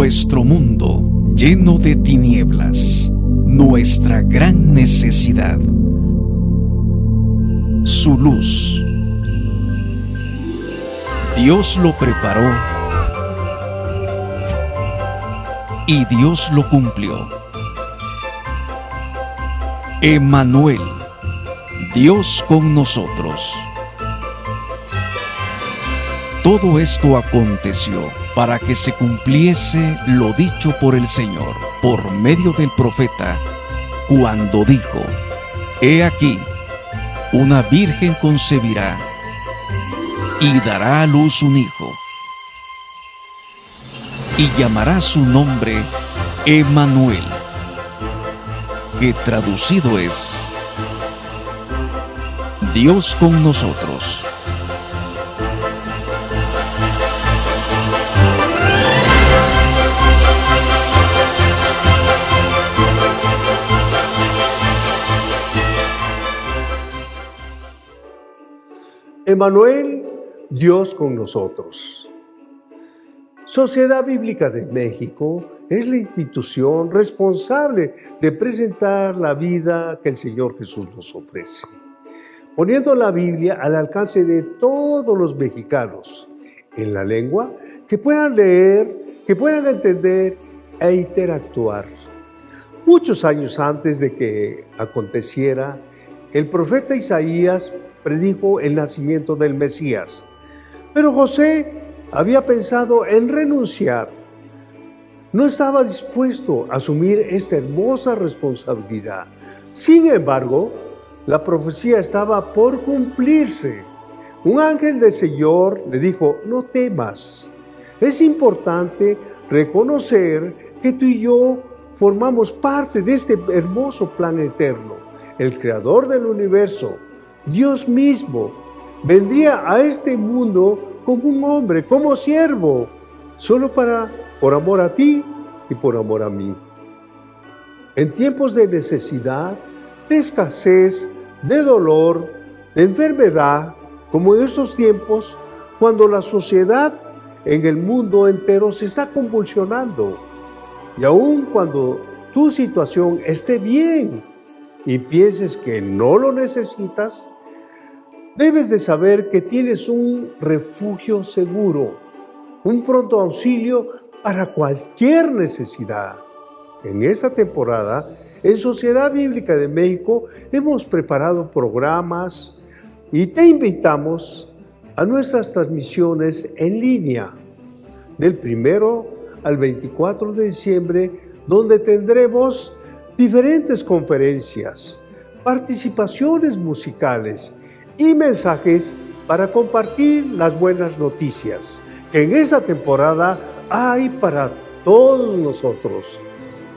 Nuestro mundo lleno de tinieblas, nuestra gran necesidad. Su luz. Dios lo preparó y Dios lo cumplió. Emmanuel, Dios con nosotros. Todo esto aconteció para que se cumpliese lo dicho por el Señor, por medio del profeta, cuando dijo: He aquí, una virgen concebirá y dará a luz un hijo, y llamará su nombre Emmanuel, que traducido es Dios con nosotros. Emmanuel, Dios con nosotros. Sociedad Bíblica de México es la institución responsable de presentar la vida que el Señor Jesús nos ofrece, poniendo la Biblia al alcance de todos los mexicanos, en la lengua que puedan leer, que puedan entender e interactuar. Muchos años antes de que aconteciera, el profeta Isaías predijo el nacimiento del Mesías. Pero José había pensado en renunciar. No estaba dispuesto a asumir esta hermosa responsabilidad. Sin embargo, la profecía estaba por cumplirse. Un ángel del Señor le dijo: no temas. Es importante reconocer que tú y yo formamos parte de este hermoso plan eterno. El creador del universo, Dios mismo, vendría a este mundo como un hombre, como siervo, solo por amor a ti y por amor a mí. En tiempos de necesidad, de escasez, de dolor, de enfermedad, como en estos tiempos, cuando la sociedad en el mundo entero se está convulsionando, y aun cuando tu situación esté bien y pienses que no lo necesitas, debes de saber que tienes un refugio seguro, un pronto auxilio para cualquier necesidad. En esta temporada, en Sociedad Bíblica de México, hemos preparado programas y te invitamos a nuestras transmisiones en línea del 1 al 24 de diciembre, donde tendremos diferentes conferencias, participaciones musicales y mensajes para compartir las buenas noticias que en esta temporada hay para todos nosotros.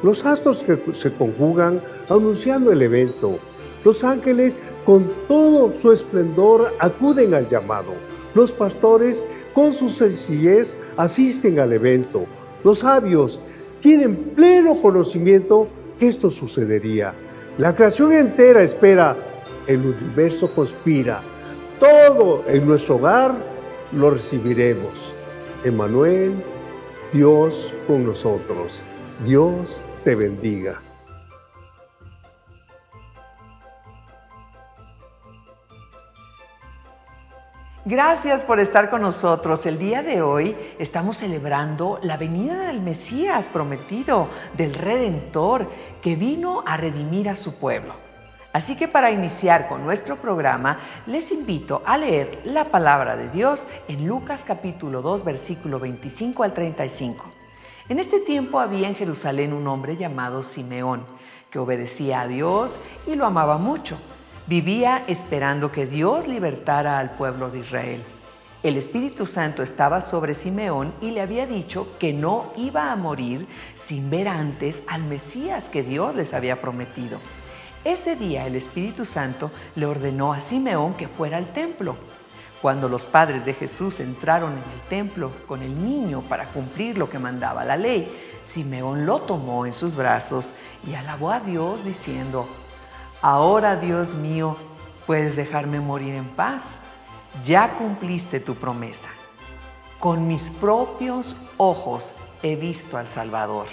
Los astros que se conjugan anunciando el evento. Los ángeles con todo su esplendor acuden al llamado. Los pastores con su sencillez asisten al evento. Los sabios tienen pleno conocimiento que esto sucedería. La creación entera espera. El universo conspira. Todo en nuestro hogar lo recibiremos. Emmanuel, Dios con nosotros. Dios te bendiga. Gracias por estar con nosotros. El día de hoy estamos celebrando la venida del Mesías prometido, del Redentor, que vino a redimir a su pueblo. Así que para iniciar con nuestro programa, les invito a leer la palabra de Dios en Lucas capítulo 2, versículo 25 al 35. En este tiempo había en Jerusalén un hombre llamado Simeón, que obedecía a Dios y lo amaba mucho. Vivía esperando que Dios libertara al pueblo de Israel. El Espíritu Santo estaba sobre Simeón y le había dicho que no iba a morir sin ver antes al Mesías que Dios les había prometido. Ese día el Espíritu Santo le ordenó a Simeón que fuera al templo. Cuando los padres de Jesús entraron en el templo con el niño para cumplir lo que mandaba la ley, Simeón lo tomó en sus brazos y alabó a Dios diciendo: Ahora, Dios mío, puedes dejarme morir en paz. Ya cumpliste tu promesa. Con mis propios ojos he visto al Salvador,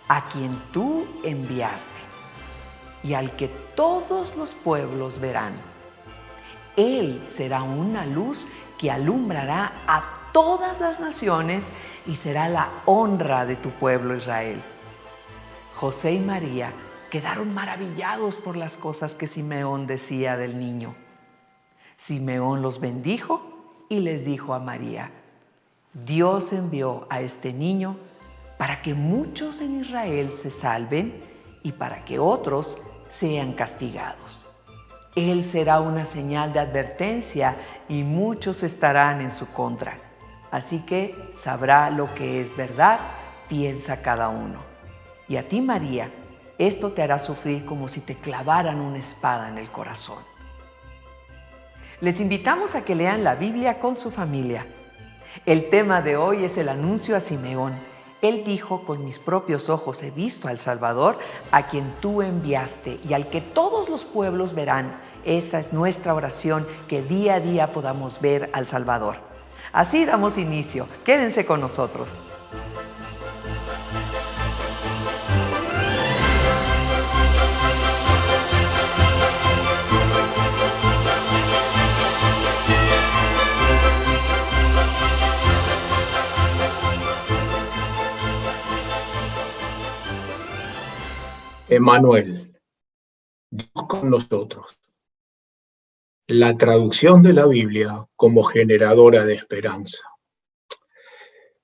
a quien tú enviaste, y al que todos los pueblos verán. Él será una luz que alumbrará a todas las naciones y será la honra de tu pueblo Israel. José y María quedaron maravillados por las cosas que Simeón decía del niño. Simeón los bendijo y les dijo a María: Dios envió a este niño para que muchos en Israel se salven y para que otros sean castigados. Él será una señal de advertencia y muchos estarán en su contra. Así que sabrá lo que es verdad, piensa cada uno. Y a ti, María, esto te hará sufrir como si te clavaran una espada en el corazón. Les invitamos a que lean la Biblia con su familia. El tema de hoy es el anuncio a Simeón. Él dijo: con mis propios ojos he visto al Salvador, a quien tú enviaste y al que todos los pueblos verán. Esa es nuestra oración, que día a día podamos ver al Salvador. Así damos inicio. Quédense con nosotros. Emmanuel, Dios con nosotros. La traducción de la Biblia como generadora de esperanza.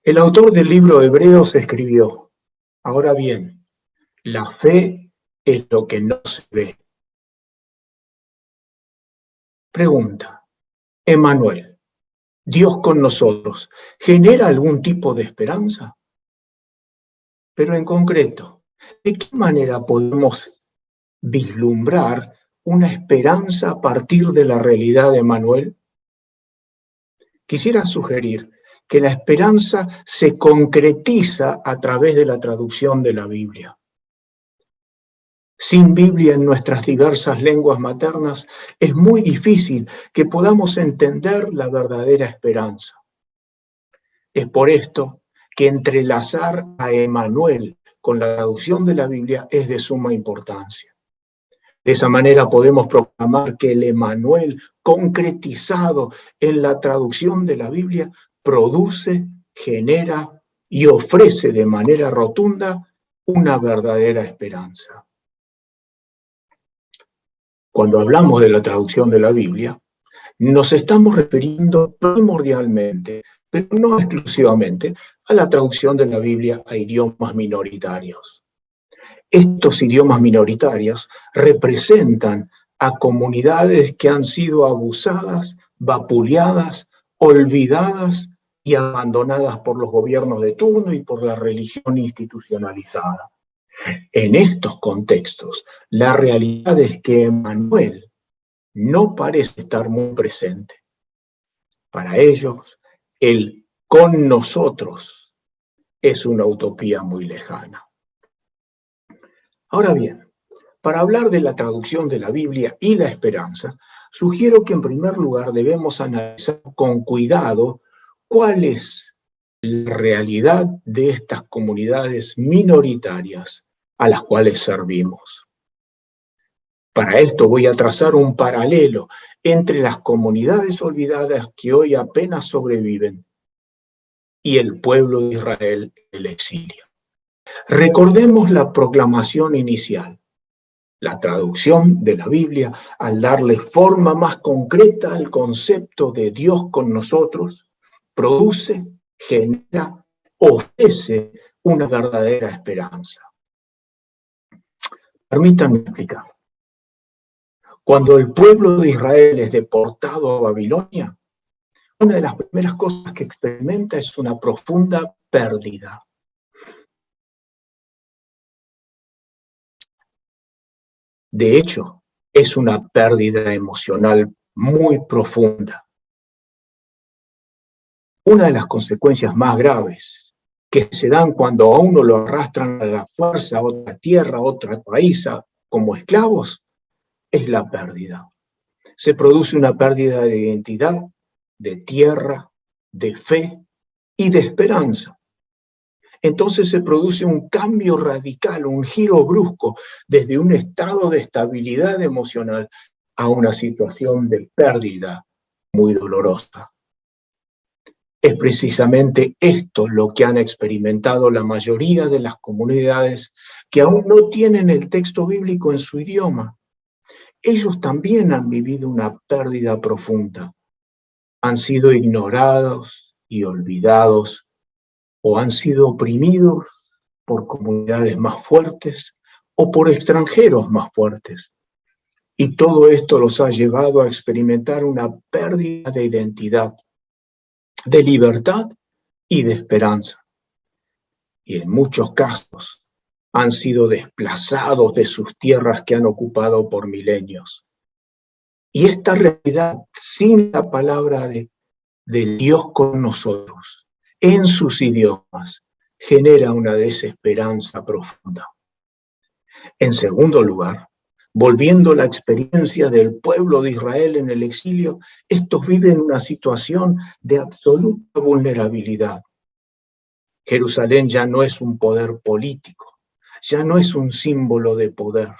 El autor del libro de Hebreos escribió: ahora bien, la fe es lo que no se ve. Pregunta: Emmanuel, Dios con nosotros, ¿genera algún tipo de esperanza? Pero en concreto, ¿de qué manera podemos vislumbrar una esperanza a partir de la realidad de Emmanuel? Quisiera sugerir que la esperanza se concretiza a través de la traducción de la Biblia. Sin Biblia en nuestras diversas lenguas maternas, es muy difícil que podamos entender la verdadera esperanza. Es por esto que entrelazar a Emmanuel con la traducción de la Biblia es de suma importancia. De esa manera podemos proclamar que el Emmanuel concretizado en la traducción de la Biblia produce, genera y ofrece de manera rotunda una verdadera esperanza. Cuando hablamos de la traducción de la Biblia, nos estamos refiriendo primordialmente, pero no exclusivamente, a la traducción de la Biblia a idiomas minoritarios. Estos idiomas minoritarios representan a comunidades que han sido abusadas, vapuleadas, olvidadas y abandonadas por los gobiernos de turno y por la religión institucionalizada. En estos contextos, la realidad es que Emmanuel no parece estar muy presente. Para ellos, el con nosotros es una utopía muy lejana. Ahora bien, para hablar de la traducción de la Biblia y la esperanza, sugiero que en primer lugar debemos analizar con cuidado cuál es la realidad de estas comunidades minoritarias a las cuales servimos. Para esto voy a trazar un paralelo entre las comunidades olvidadas que hoy apenas sobreviven y el pueblo de Israel en el exilio. Recordemos la proclamación inicial, la traducción de la Biblia al darle forma más concreta al concepto de Dios con nosotros, produce, genera, ofrece una verdadera esperanza. Permítanme explicar. Cuando el pueblo de Israel es deportado a Babilonia, una de las primeras cosas que experimenta es una profunda pérdida. De hecho, es una pérdida emocional muy profunda. Una de las consecuencias más graves que se dan cuando a uno lo arrastran a la fuerza a otra tierra, a otro país, como esclavos, es la pérdida. Se produce una pérdida de identidad, de tierra, de fe y de esperanza. entonces se produce un cambio radical, un giro brusco, desde un estado de estabilidad emocional a una situación de pérdida muy dolorosa. Es precisamente esto lo que han experimentado la mayoría de las comunidades que aún no tienen el texto bíblico en su idioma. Ellos también han vivido una pérdida profunda. Han sido ignorados y olvidados, o han sido oprimidos por comunidades más fuertes o por extranjeros más fuertes. Y todo esto los ha llevado a experimentar una pérdida de identidad, de libertad y de esperanza. Y en muchos casos han sido desplazados de sus tierras que han ocupado por milenios. Y esta realidad, sin la palabra de Dios con nosotros, en sus idiomas, genera una desesperanza profunda. En segundo lugar, volviendo a la experiencia del pueblo de Israel en el exilio, estos viven una situación de absoluta vulnerabilidad. Jerusalén ya no es un poder político, ya no es un símbolo de poder.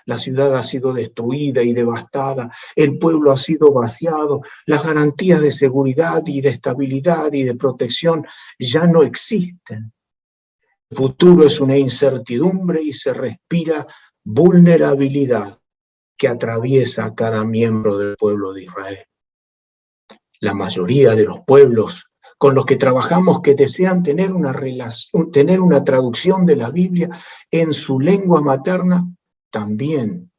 La ciudad ha sido destruida y devastada, el pueblo ha sido vaciado, las garantías de seguridad y de estabilidad y de protección ya no existen. El futuro es una incertidumbre y se respira vulnerabilidad que atraviesa a cada miembro del pueblo de Israel. La mayoría de los pueblos con los que trabajamos que desean tener una traducción de la Biblia en su lengua materna, también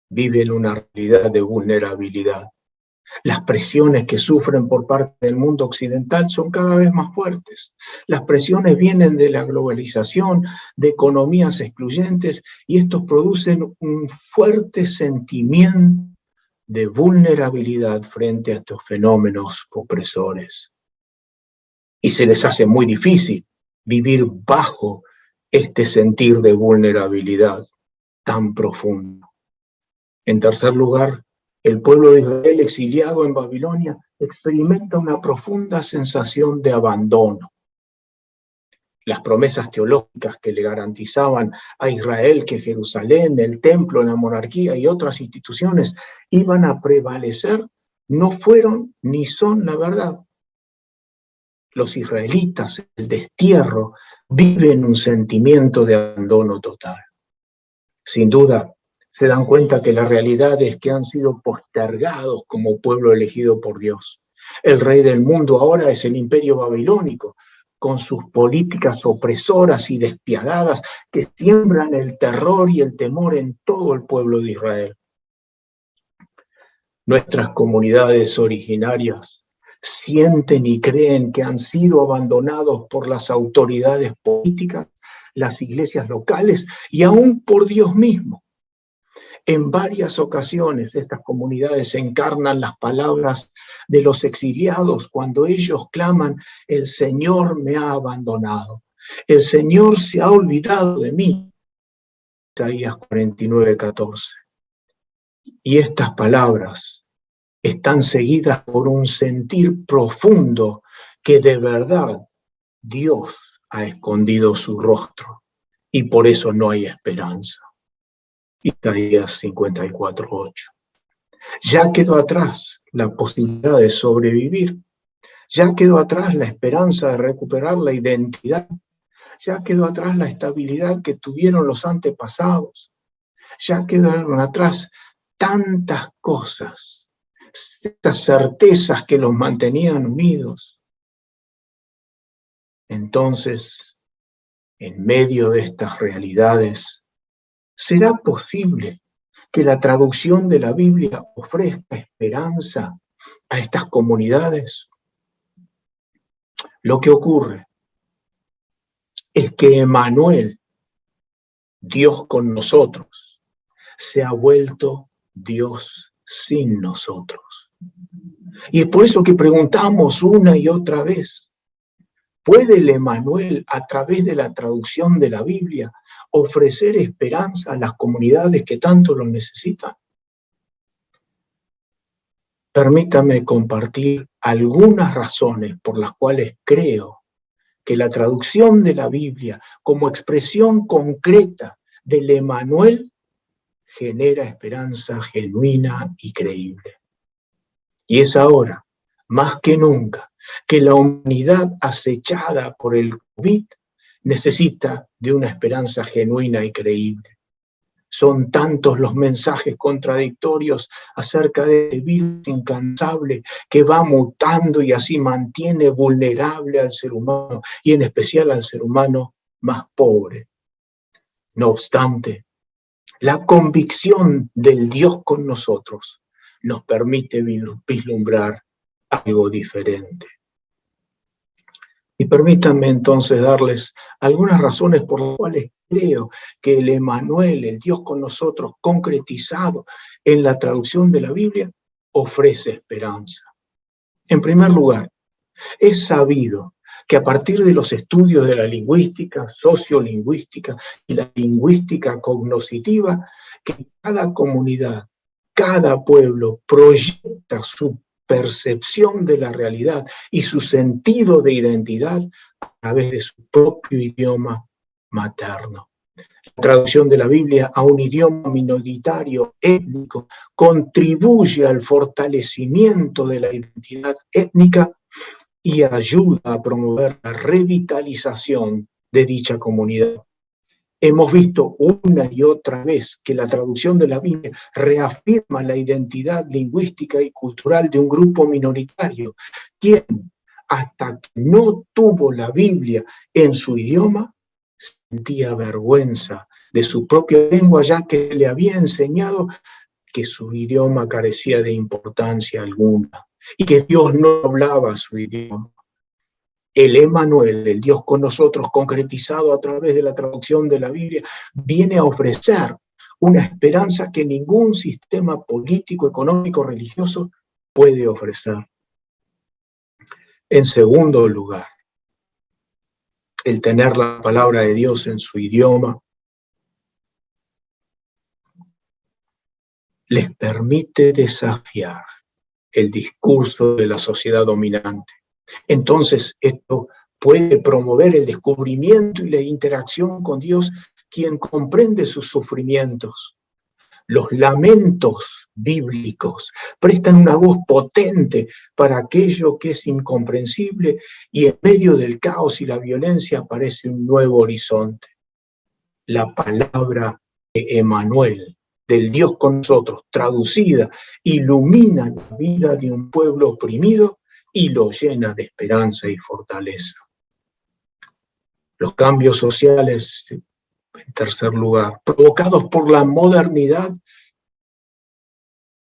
viven una realidad de vulnerabilidad. Las presiones que sufren por parte del mundo occidental son cada vez más fuertes. Las presiones vienen de la globalización, de economías excluyentes, y estos producen un fuerte sentimiento de vulnerabilidad frente a estos fenómenos opresores. Y se les hace muy difícil vivir bajo este sentir de vulnerabilidad tan profundo. En tercer lugar, el pueblo de Israel exiliado en Babilonia experimenta una profunda sensación de abandono. Las promesas teológicas que le garantizaban a Israel que Jerusalén, el templo, la monarquía y otras instituciones iban a prevalecer, no fueron ni son la verdad. Los israelitas, el destierro, viven un sentimiento de abandono total. Sin duda, se dan cuenta que la realidad es que han sido postergados como pueblo elegido por Dios. El rey del mundo ahora es el imperio babilónico, con sus políticas opresoras y despiadadas que siembran el terror y el temor en todo el pueblo de Israel. Nuestras comunidades originarias sienten y creen que han sido abandonados por las autoridades políticas, las iglesias locales y aún por Dios mismo. En varias ocasiones estas comunidades encarnan las palabras de los exiliados cuando ellos claman: el Señor me ha abandonado, el Señor se ha olvidado de mí. Isaías 49:14. Y estas palabras están seguidas por un sentir profundo que de verdad Dios ha escondido su rostro y por eso no hay esperanza. Isaías 54:8. Ya quedó atrás la posibilidad de sobrevivir, ya quedó atrás la esperanza de recuperar la identidad, ya quedó atrás la estabilidad que tuvieron los antepasados, ya quedaron atrás tantas cosas, estas certezas que los mantenían unidos. Entonces, en medio de estas realidades, ¿será posible que la traducción de la Biblia ofrezca esperanza a estas comunidades? Lo que ocurre es que Emmanuel, Dios con nosotros, se ha vuelto Dios sin nosotros. Y es por eso que preguntamos una y otra vez: ¿puede el Emmanuel, a través de la traducción de la Biblia, ofrecer esperanza a las comunidades que tanto lo necesitan? Permítame compartir algunas razones por las cuales creo que la traducción de la Biblia como expresión concreta del Emmanuel genera esperanza genuina y creíble. Y es ahora, más que nunca, que la humanidad acechada por el COVID necesita de una esperanza genuina y creíble. Son tantos los mensajes contradictorios acerca de este virus incansable que va mutando y así mantiene vulnerable al ser humano y en especial al ser humano más pobre. No obstante, la convicción del Dios con nosotros nos permite vislumbrar algo diferente. Y permítanme entonces darles algunas razones por las cuales creo que el Emmanuel, el Dios con nosotros, concretizado en la traducción de la Biblia, ofrece esperanza. En primer lugar, es sabido que a partir de los estudios de la lingüística, sociolingüística y la lingüística cognoscitiva, que cada comunidad, cada pueblo proyecta su percepción de la realidad y su sentido de identidad a través de su propio idioma materno. La traducción de la Biblia a un idioma minoritario étnico contribuye al fortalecimiento de la identidad étnica y ayuda a promover la revitalización de dicha comunidad. Hemos visto una y otra vez que la traducción de la Biblia reafirma la identidad lingüística y cultural de un grupo minoritario, quien hasta que no tuvo la Biblia en su idioma, sentía vergüenza de su propia lengua, ya que le había enseñado que su idioma carecía de importancia alguna y que Dios no hablaba su idioma. El Emmanuel, el Dios con nosotros, concretizado a través de la traducción de la Biblia, viene a ofrecer una esperanza que ningún sistema político, económico, religioso puede ofrecer. En segundo lugar, el tener la palabra de Dios en su idioma les permite desafiar el discurso de la sociedad dominante. Entonces, esto puede promover el descubrimiento y la interacción con Dios, quien comprende sus sufrimientos. Los lamentos bíblicos prestan una voz potente para aquello que es incomprensible y en medio del caos y la violencia aparece un nuevo horizonte. La palabra de Emmanuel, del Dios con nosotros, traducida, ilumina la vida de un pueblo oprimido y lo llena de esperanza y fortaleza. Los cambios sociales, en tercer lugar, provocados por la modernidad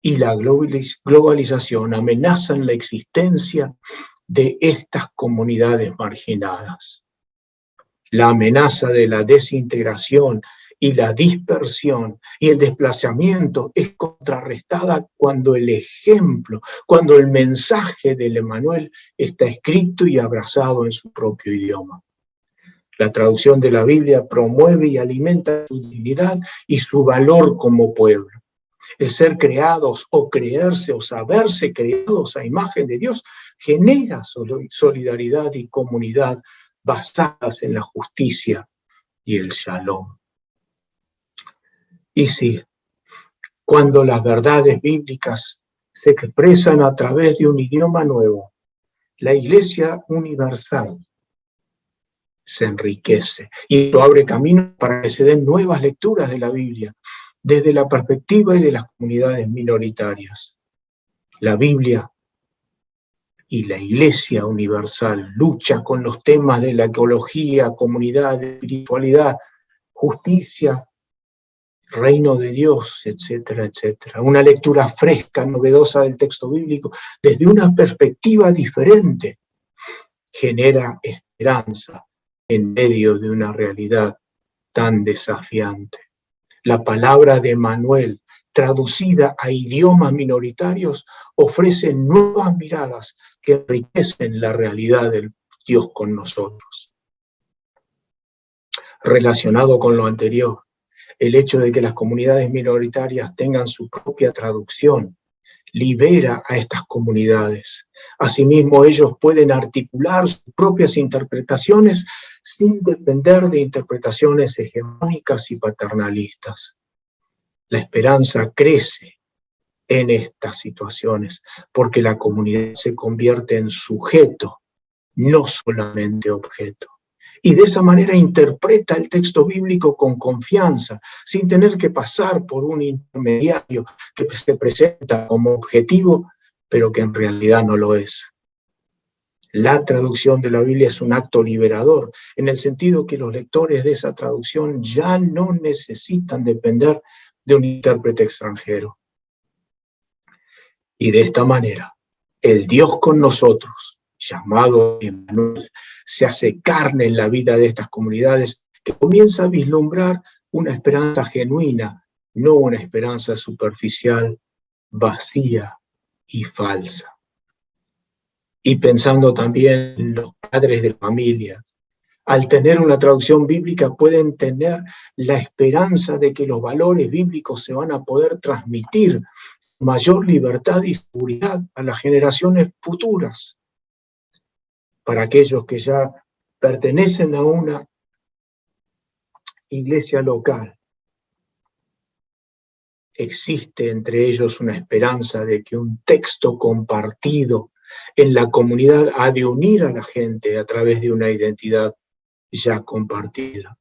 y la globalización, amenazan la existencia de estas comunidades marginadas. La amenaza de la desintegración y la dispersión y el desplazamiento es contrarrestada cuando el ejemplo, cuando el mensaje del Emmanuel está escrito y abrazado en su propio idioma. La traducción de la Biblia promueve y alimenta su dignidad y su valor como pueblo. El ser creados o creerse o saberse creados a imagen de Dios genera solidaridad y comunidad basadas en la justicia y el shalom. Y sí, cuando las verdades bíblicas se expresan a través de un idioma nuevo, la Iglesia universal se enriquece y esto abre camino para que se den nuevas lecturas de la Biblia desde la perspectiva y de las comunidades minoritarias. La Biblia y la Iglesia universal lucha con los temas de la ecología, comunidad, espiritualidad, justicia, reino de Dios, etcétera, etcétera. Una lectura fresca, novedosa del texto bíblico, desde una perspectiva diferente, genera esperanza en medio de una realidad tan desafiante. La palabra de Emmanuel, traducida a idiomas minoritarios, ofrece nuevas miradas que enriquecen la realidad del Dios con nosotros. Relacionado con lo anterior, el hecho de que las comunidades minoritarias tengan su propia traducción libera a estas comunidades. Asimismo, ellos pueden articular sus propias interpretaciones sin depender de interpretaciones hegemónicas y paternalistas. La esperanza crece en estas situaciones porque la comunidad se convierte en sujeto, no solamente objeto. Y de esa manera interpreta el texto bíblico con confianza, sin tener que pasar por un intermediario que se presenta como objetivo, pero que en realidad no lo es. La traducción de la Biblia es un acto liberador, en el sentido que los lectores de esa traducción ya no necesitan depender de un intérprete extranjero. Y de esta manera, el Dios con nosotros, llamado Emmanuel, se hace carne en la vida de estas comunidades que comienza a vislumbrar una esperanza genuina, no una esperanza superficial, vacía y falsa. Y pensando también en los padres de familia, al tener una traducción bíblica pueden tener la esperanza de que los valores bíblicos se van a poder transmitir con mayor libertad y seguridad a las generaciones futuras. Para aquellos que ya pertenecen a una iglesia local, existe entre ellos una esperanza de que un texto compartido en la comunidad ha de unir a la gente a través de una identidad ya compartida.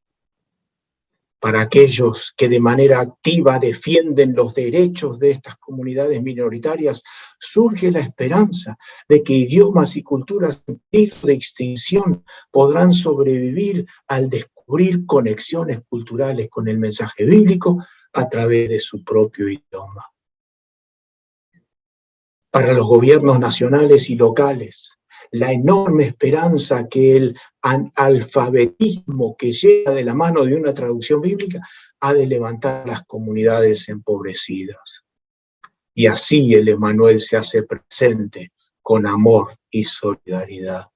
Para aquellos que de manera activa defienden los derechos de estas comunidades minoritarias, surge la esperanza de que idiomas y culturas en peligro de extinción podrán sobrevivir al descubrir conexiones culturales con el mensaje bíblico a través de su propio idioma. Para los gobiernos nacionales y locales, la enorme esperanza que el analfabetismo que llega de la mano de una traducción bíblica ha de levantar las comunidades empobrecidas. Y así el Emmanuel se hace presente con amor y solidaridad.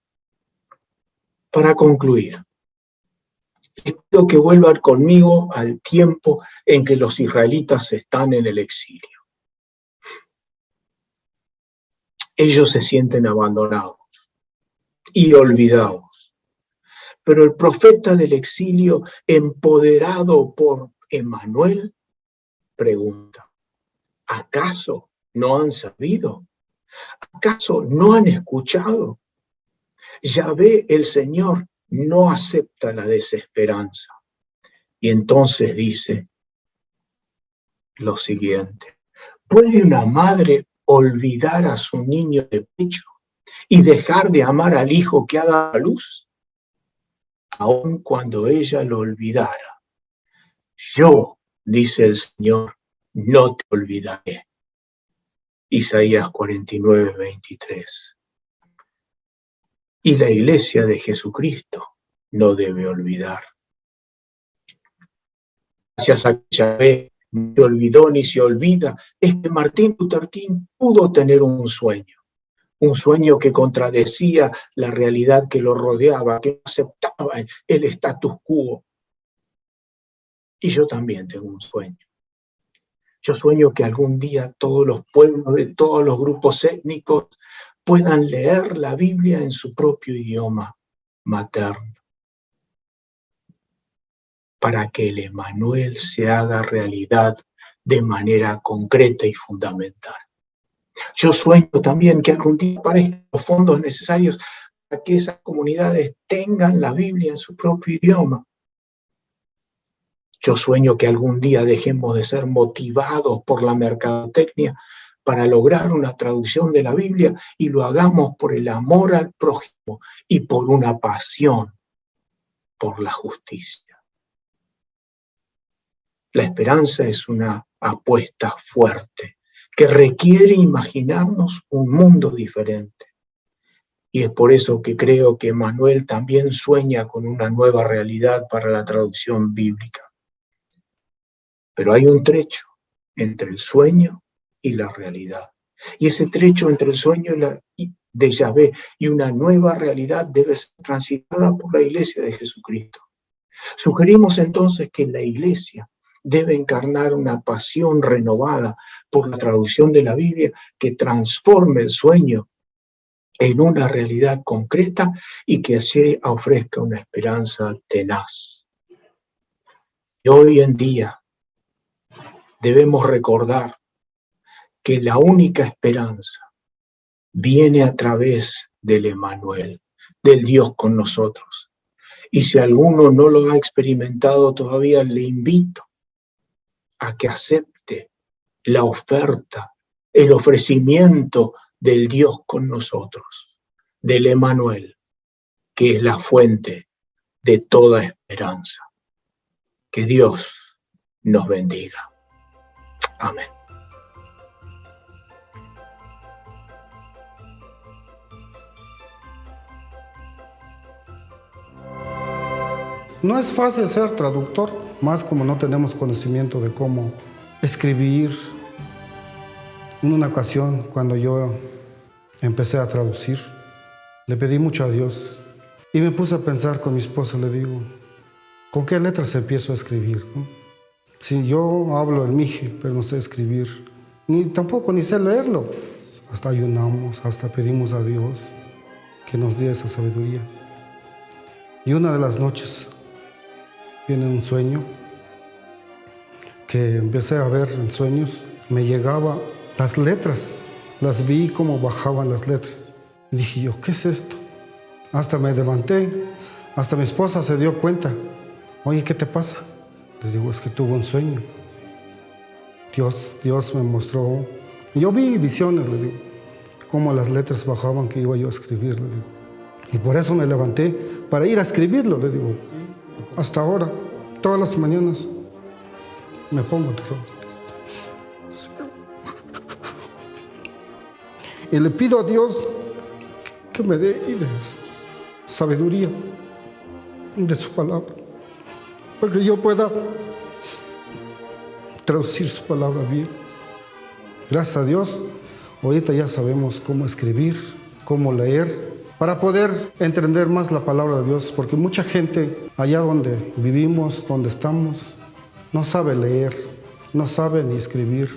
Para concluir, les pido que vuelvan conmigo al tiempo en que los israelitas están en el exilio. Ellos se sienten abandonados y olvidados. Pero el profeta del exilio, empoderado por Emmanuel, pregunta: ¿acaso no han sabido? ¿Acaso no han escuchado? Yahvé, el Señor, no acepta la desesperanza. Y entonces dice lo siguiente: ¿puede una madre olvidar a su niño de pecho y dejar de amar al hijo que ha dado a luz? Aun cuando ella lo olvidara, yo, dice el Señor, no te olvidaré. Isaías 49, 23. Y la iglesia de Jesucristo no debe olvidar. Gracias a que Yahvé no se olvidó ni se olvida, es que Martín Luther King pudo tener un sueño que contradecía la realidad que lo rodeaba, que no aceptaba el status quo. Y yo también tengo un sueño. Yo sueño que algún día todos los pueblos de todos los grupos étnicos puedan leer la Biblia en su propio idioma materno, para que el Emmanuel se haga realidad de manera concreta y fundamental. Yo sueño también que algún día aparezcan los fondos necesarios para que esas comunidades tengan la Biblia en su propio idioma. Yo sueño que algún día dejemos de ser motivados por la mercadotecnia para lograr una traducción de la Biblia y lo hagamos por el amor al prójimo y por una pasión por la justicia. La esperanza es una apuesta fuerte que requiere imaginarnos un mundo diferente. Y es por eso que creo que Emmanuel también sueña con una nueva realidad para la traducción bíblica. Pero hay un trecho entre el sueño y la realidad. Y ese trecho entre el sueño de Yahvé y una nueva realidad debe ser transitada por la iglesia de Jesucristo. Sugerimos entonces que la iglesia debe encarnar una pasión renovada por la traducción de la Biblia que transforme el sueño en una realidad concreta y que así ofrezca una esperanza tenaz. Y hoy en día debemos recordar que la única esperanza viene a través del Emmanuel, del Dios con nosotros. Y si alguno no lo ha experimentado todavía, le invito a que acepte la oferta, el ofrecimiento del Dios con nosotros, del Emmanuel, que es la fuente de toda esperanza. Que Dios nos bendiga. Amén. No es fácil ser traductor, más como no tenemos conocimiento de cómo escribir. En una ocasión, cuando yo empecé a traducir, le pedí mucho a Dios y me puse a pensar con mi esposa, le digo, ¿con qué letras empiezo a escribir? Si yo hablo el mije, pero no sé escribir, ni sé leerlo. Hasta ayunamos, hasta pedimos a Dios que nos dé esa sabiduría. Y una de las noches viene un sueño que empecé a ver en sueños, me llegaba las letras, las vi como bajaban las letras. Y dije yo, ¿qué es esto? Hasta me levanté, hasta mi esposa se dio cuenta. Oye, ¿qué te pasa? Le digo, es que tuve un sueño. Dios me mostró. Yo vi visiones, le digo, cómo las letras bajaban que iba yo a escribir, le digo. Y por eso me levanté para ir a escribirlo, le digo. Hasta ahora, todas las mañanas, me pongo de rodillas. Y le pido a Dios que me dé ideas, sabiduría de su palabra, para que yo pueda traducir su palabra bien. Gracias a Dios, ahorita ya sabemos cómo escribir, cómo leer, para poder entender más la palabra de Dios, porque mucha gente allá donde vivimos, donde estamos, no sabe leer, no sabe ni escribir,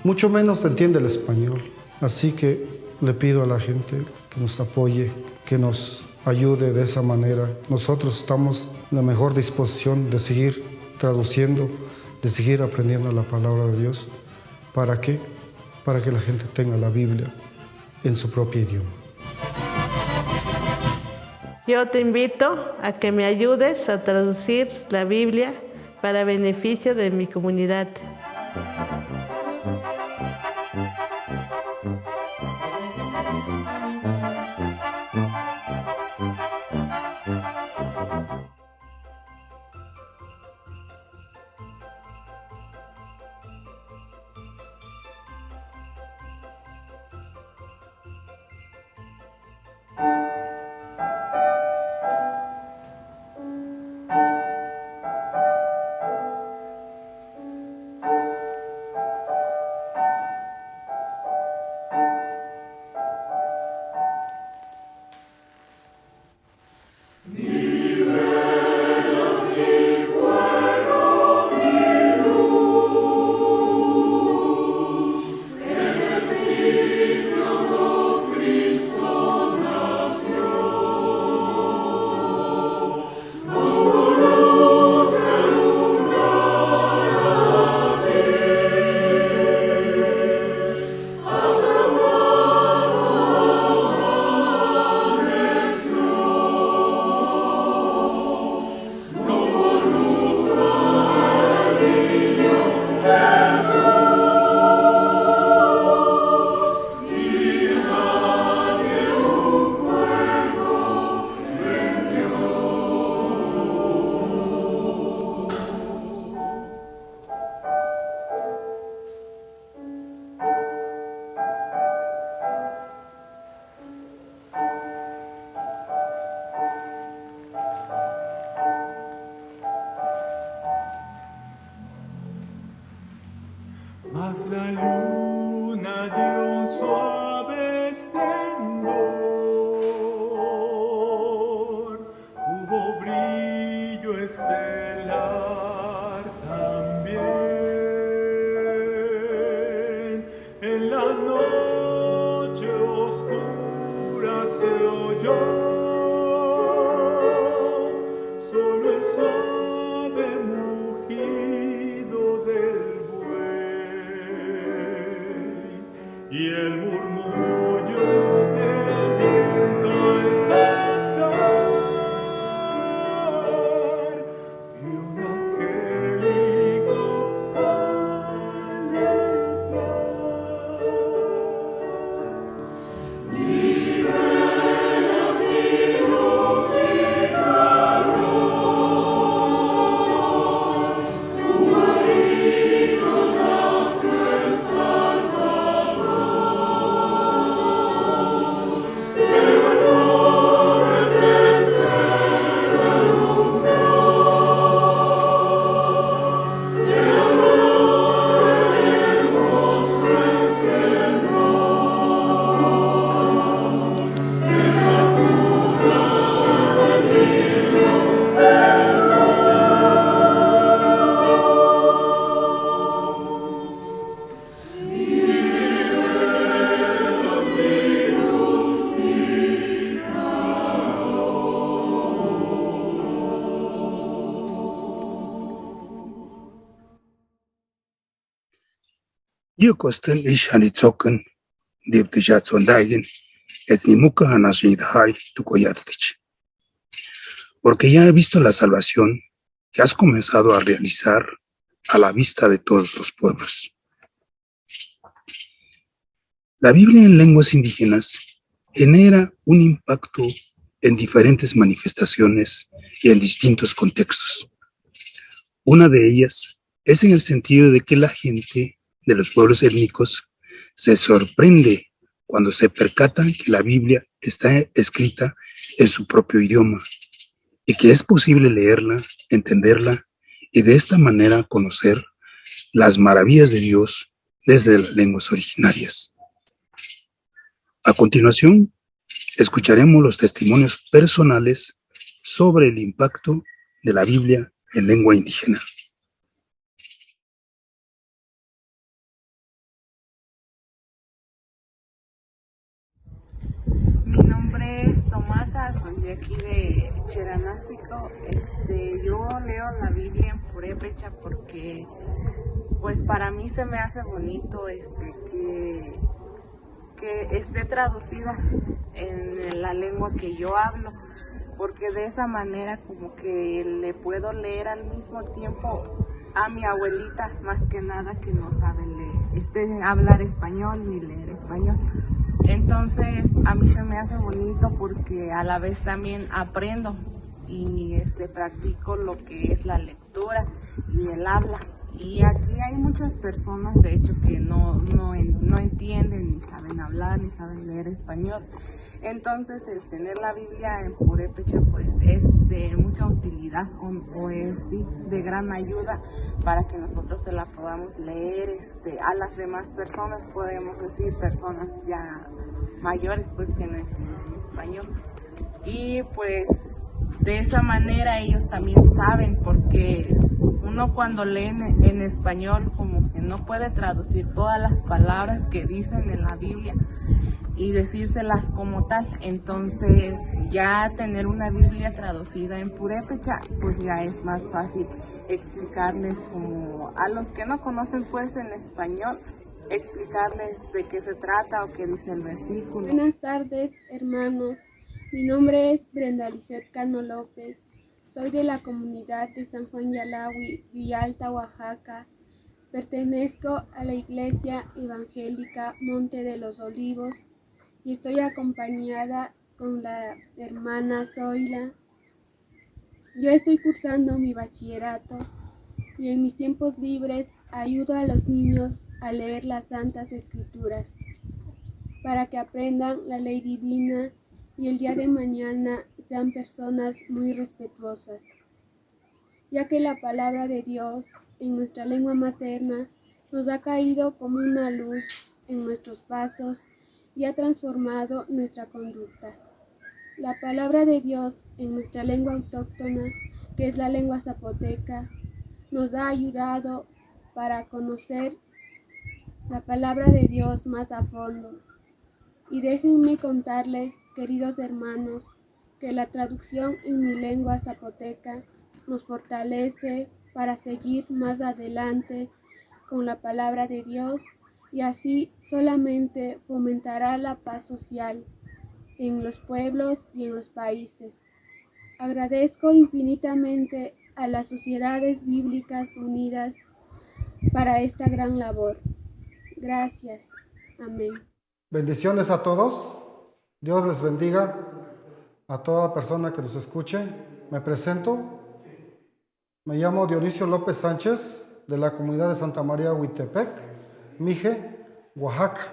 mucho menos entiende el español. Así que le pido a la gente que nos apoye, que nos ayude de esa manera. Nosotros estamos en la mejor disposición de seguir traduciendo, de seguir aprendiendo la palabra de Dios. ¿Para qué? Para que la gente tenga la Biblia en su propio idioma. Yo te invito a que me ayudes a traducir la Biblia para beneficio de mi comunidad. Mas la luna dio un suave esplendor, hubo brillo estelar también. se oyó solo el suave mugido del buey y el murmullo del viento al pasar y un angélico Yukostel ishani tsoken diptishat sondagin etnimuka hanashidhai tukoyatlich. Porque ya he visto la salvación que has comenzado a realizar a la vista de todos los pueblos. La Biblia en lenguas indígenas genera un impacto en diferentes manifestaciones y en distintos contextos. Una de ellas es en el sentido de que la gente de los pueblos étnicos se sorprende cuando se percatan que la Biblia está escrita en su propio idioma y que es posible leerla, entenderla y de esta manera conocer las maravillas de Dios desde las lenguas originarias. A continuación, escucharemos los testimonios personales sobre el impacto de la Biblia en lengua indígena. Mi nombre es Tomasa, soy de aquí de Cheranástico. Yo leo la Biblia en purépecha porque pues para mí se me hace bonito que esté traducida en la lengua que yo hablo, porque de esa manera como que le puedo leer al mismo tiempo a mi abuelita, más que nada que no sabe hablar español ni leer español. Entonces a mí se me hace bonito porque a la vez también aprendo y practico lo que es la lectura y el habla. Y aquí hay muchas personas, de hecho, que no entienden, ni saben hablar, ni saben leer español. Entonces, el tener la Biblia en purépecha, pues, es de mucha utilidad, o es, sí, de gran ayuda para que nosotros se la podamos leer a las demás personas, podemos decir, personas ya mayores, pues, que no entienden español. Y, pues, de esa manera ellos también saben, porque uno cuando lee en español como que no puede traducir todas las palabras que dicen en la Biblia y decírselas como tal. Entonces ya tener una Biblia traducida en purépecha pues ya es más fácil explicarles, como a los que no conocen pues en español, explicarles de qué se trata o qué dice el versículo. Buenas tardes, hermanos. Mi nombre es Brenda Lizeth Cano López. Soy de la comunidad de San Juan Yalahui, Villalta, Oaxaca. Pertenezco a la Iglesia Evangélica Monte de los Olivos y estoy acompañada con la hermana Zoila. Yo estoy cursando mi bachillerato y en mis tiempos libres ayudo a los niños a leer las Santas Escrituras para que aprendan la ley divina y el día de mañana sean personas muy respetuosas, ya que la palabra de Dios en nuestra lengua materna nos ha caído como una luz en nuestros pasos y ha transformado nuestra conducta. La palabra de Dios en nuestra lengua autóctona, que es la lengua zapoteca, nos ha ayudado para conocer la palabra de Dios más a fondo. Y déjenme contarles queridos hermanos, que la traducción en mi lengua zapoteca nos fortalece para seguir más adelante con la palabra de Dios y así solamente fomentará la paz social en los pueblos y en los países. Agradezco infinitamente a las Sociedades Bíblicas Unidas para esta gran labor. Gracias. Amén. Bendiciones a todos. Dios les bendiga a toda persona que nos escuche. Me presento. Me llamo Dionisio López Sánchez, de la comunidad de Santa María Huitepec, Mije, Oaxaca.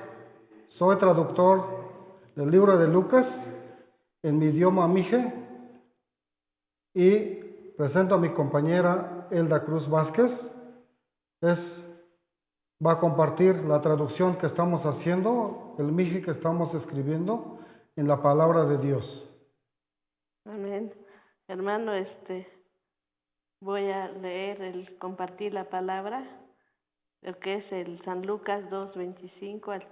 Soy traductor del libro de Lucas en mi idioma Mije y presento a mi compañera Elda Cruz Vázquez. Va a compartir la traducción que estamos haciendo, el Mije que estamos escribiendo en la palabra de Dios. Amén. Hermano, voy a leer, compartir la palabra, lo que es el San Lucas 2, 25 al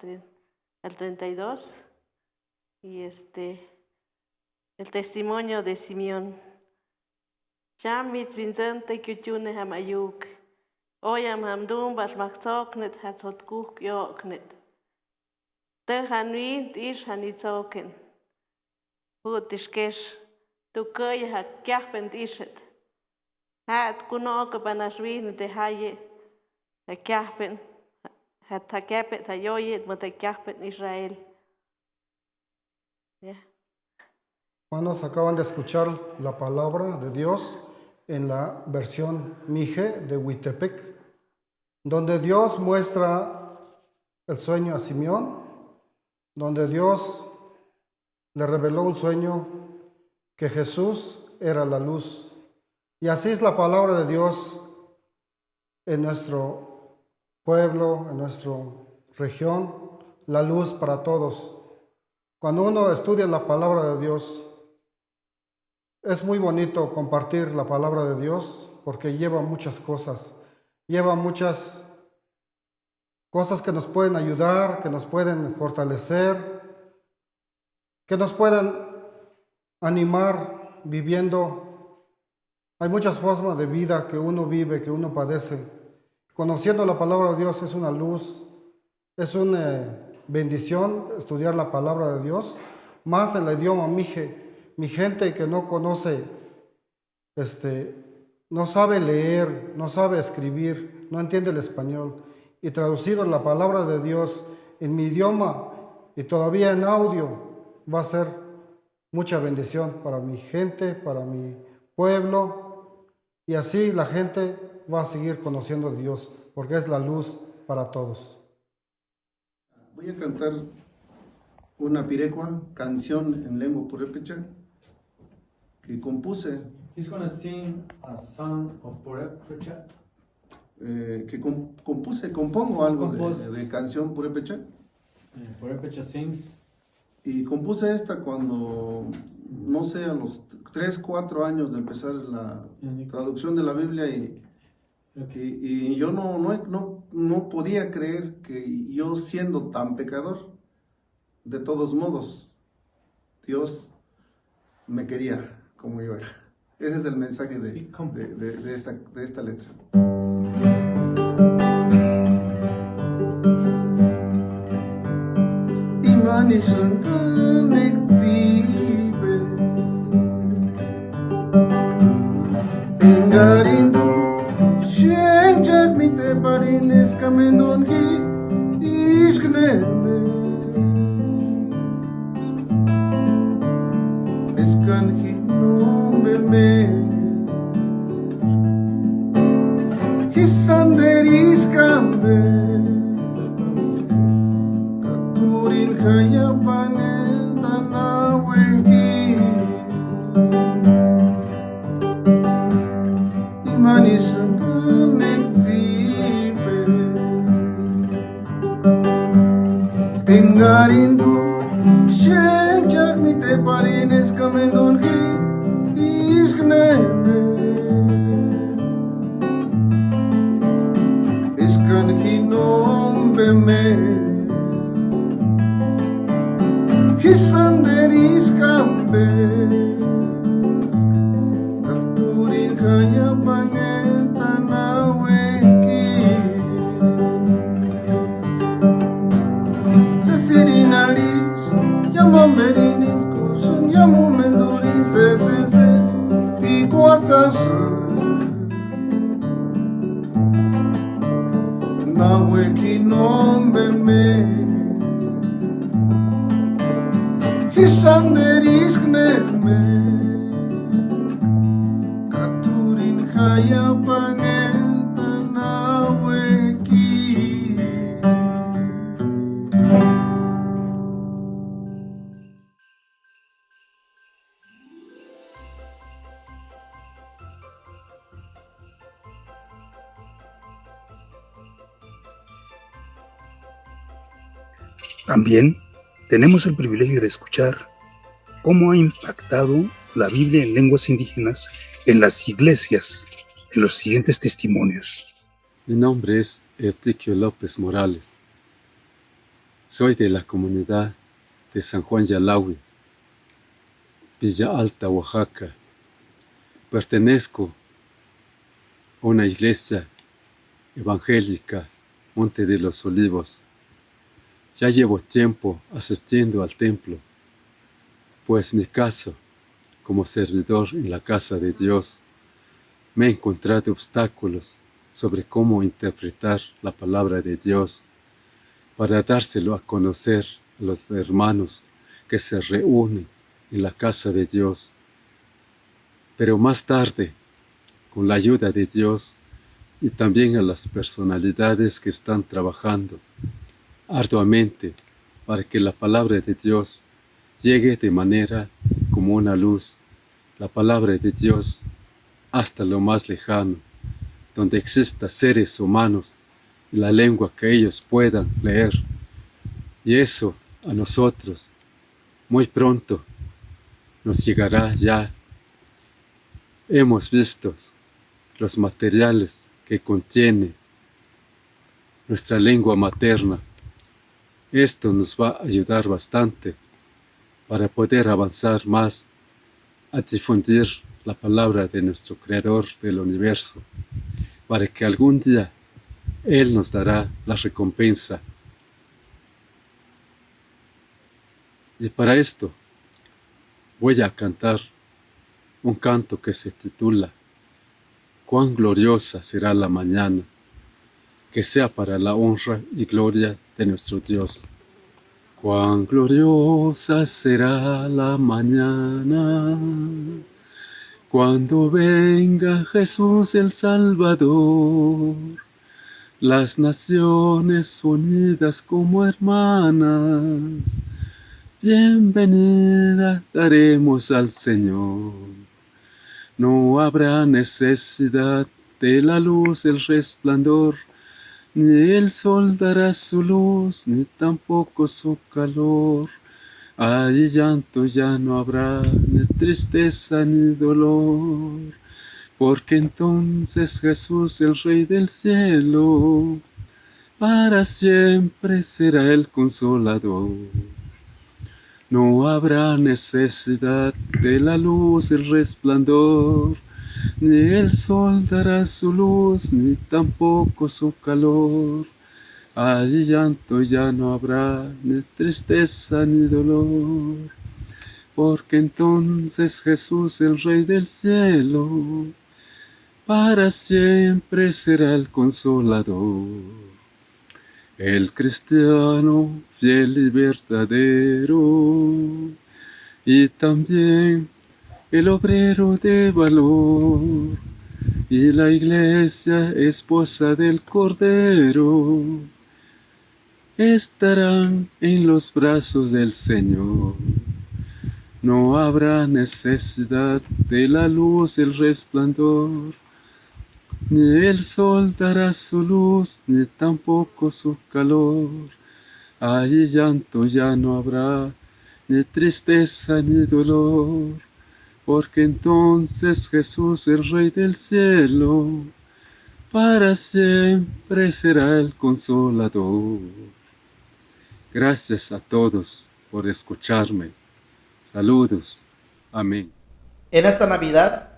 32, y el testimonio de Simeón. Cham mit Vincente Kyutune Hamayuk. Oyam hamdum bas maksoknet hat hot kuk yoknet. Te hanwi ish hanitzoken. Hut ishkesh. Tu köy ha kyahpent ishet. Hat kunoke banashwin te haye. Ha kyahpen. Hat ha kyapet ha yoyet mot ha kyahpen Israel. Hermanos, acaban de escuchar la palabra de Dios en la versión Mije de Huitepec, donde Dios muestra el sueño a Simeón, donde Dios le reveló un sueño que Jesús era la luz. Y así es la palabra de Dios en nuestro pueblo, en nuestra región, la luz para todos. Cuando uno estudia la palabra de Dios, es muy bonito compartir la palabra de Dios porque lleva muchas cosas. Lleva muchas cosas que nos pueden ayudar, que nos pueden fortalecer, que nos pueden animar viviendo. Hay muchas formas de vida que uno vive, que uno padece. Conociendo la palabra de Dios es una luz, es una bendición estudiar la palabra de Dios, más en el idioma Mije. Mi gente que no conoce, no sabe leer, no sabe escribir, no entiende el español, y traducido la palabra de Dios en mi idioma y todavía en audio va a ser mucha bendición para mi gente, para mi pueblo, y así la gente va a seguir conociendo a Dios, porque es la luz para todos. Voy a cantar una pirecua, canción en lengua purépecha, que compuse. He's going to sing a song of Purépecha. Compongo algo de canción purépecha. Purépecha sings. Y compuse esta cuando, no sé, a los 3, 4 años de empezar la traducción de la Biblia y yo no podía creer que yo siendo tan pecador, de todos modos, Dios me quería como yo era. Ese es el mensaje de esta letra. Imanishun konektibe Engarindu Shenchak mite parines kamendonki Ishkneme Iskanhi Hisanderis kambe Katurin kaya pangen tanawehi Imanis konektibe Engarindu Shenchak mite parines kamendonki Ishkneme Iskan hinom beme His Hisanderis Campes, Capturin Kaya Pangentanaweki, Sesirinaris, Yamamberinis Kusun, Yamumenduris, Seses, Pico hasta Naweki nombe me Hisanderis gnemes Katurin kaya pangenta naweki. También tenemos el privilegio de escuchar cómo ha impactado la Biblia en lenguas indígenas en las iglesias en los siguientes testimonios. Mi nombre es Eutiquio López Morales. Soy de la comunidad de San Juan Yalahui, Villa Alta, Oaxaca. Pertenezco a una iglesia evangélica, Monte de los Olivos. Ya llevo tiempo asistiendo al templo, pues mi caso, como servidor en la casa de Dios, me he encontrado obstáculos sobre cómo interpretar la palabra de Dios para dárselo a conocer a los hermanos que se reúnen en la casa de Dios. Pero más tarde, con la ayuda de Dios y también a las personalidades que están trabajando arduamente para que la palabra de Dios llegue de manera como una luz, la palabra de Dios hasta lo más lejano, donde existan seres humanos y la lengua que ellos puedan leer. Y eso a nosotros muy pronto nos llegará ya. Hemos visto los materiales que contiene nuestra lengua materna. Esto nos va a ayudar bastante para poder avanzar más a difundir la palabra de nuestro Creador del universo, para que algún día Él nos dará la recompensa. Y para esto voy a cantar un canto que se titula «Cuán gloriosa será la mañana», que sea para la honra y gloria de nuestro Dios. Cuán gloriosa será la mañana, cuando venga Jesús el Salvador, las naciones unidas como hermanas, bienvenida daremos al Señor. No habrá necesidad de la luz, el resplandor, ni el sol dará su luz, ni tampoco su calor. Allí llanto ya no habrá, ni tristeza ni dolor, porque entonces Jesús, el Rey del cielo, para siempre será el consolador. No habrá necesidad de la luz, el resplandor, ni el sol dará su luz, ni tampoco su calor. Allí llanto ya no habrá, ni tristeza ni dolor, porque entonces Jesús, el Rey del cielo, para siempre será el consolador. El cristiano fiel y verdadero, y también el obrero de valor, y la iglesia esposa del Cordero, estarán en los brazos del Señor. No habrá necesidad de la luz, el resplandor, ni el sol dará su luz, ni tampoco su calor. Allí llanto ya no habrá, ni tristeza ni dolor, porque entonces Jesús, el Rey del cielo, para siempre será el consolador. Gracias a todos por escucharme. Saludos. Amén. En esta Navidad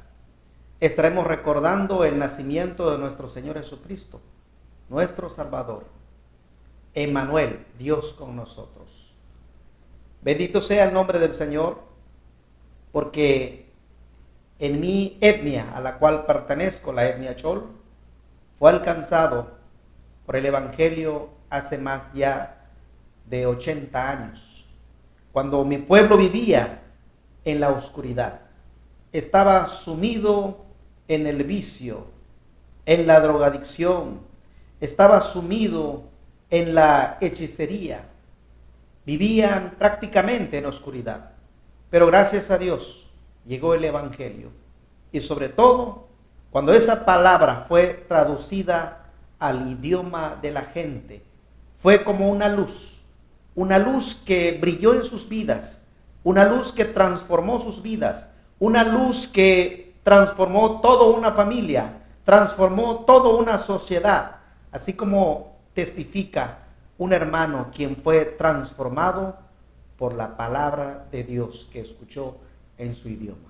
estaremos recordando el nacimiento de nuestro Señor Jesucristo, nuestro Salvador. Emmanuel, Dios con nosotros. Bendito sea el nombre del Señor, porque en mi etnia, a la cual pertenezco, la etnia Chol, fue alcanzado por el Evangelio hace más ya de 80 años, cuando mi pueblo vivía en la oscuridad, estaba sumido en el vicio, en la drogadicción, estaba sumido en la hechicería, vivían prácticamente en oscuridad. Pero gracias a Dios llegó el Evangelio, y sobre todo cuando esa palabra fue traducida al idioma de la gente, fue como una luz que brilló en sus vidas, una luz que transformó sus vidas, una luz que transformó toda una familia, transformó toda una sociedad, así como testifica un hermano quien fue transformado por la palabra de Dios que escuchó en su idioma.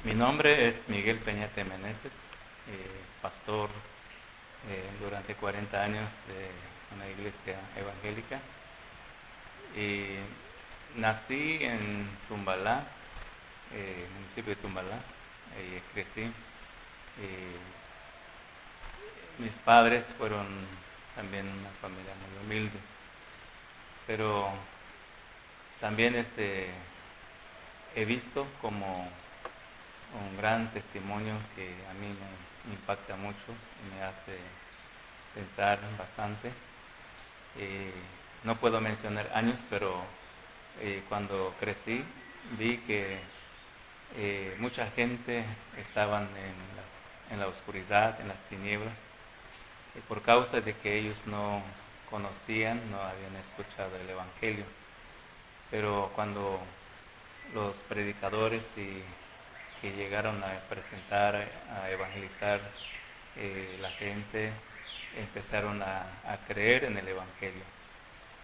Mi nombre es Miguel Peñate Meneses, pastor durante 40 años de una iglesia evangélica. Nací en Tumbalá, municipio de Tumbalá, y crecí. Mis padres fueron también una familia muy humilde, pero también he visto como un gran testimonio que a mí me impacta mucho y me hace pensar bastante. No puedo mencionar años, pero cuando crecí vi que mucha gente estaban en la oscuridad, en las tinieblas, por causa de que ellos no conocían, no habían escuchado el Evangelio. Pero cuando los predicadores que llegaron a presentar, a evangelizar, la gente empezaron a creer en el Evangelio.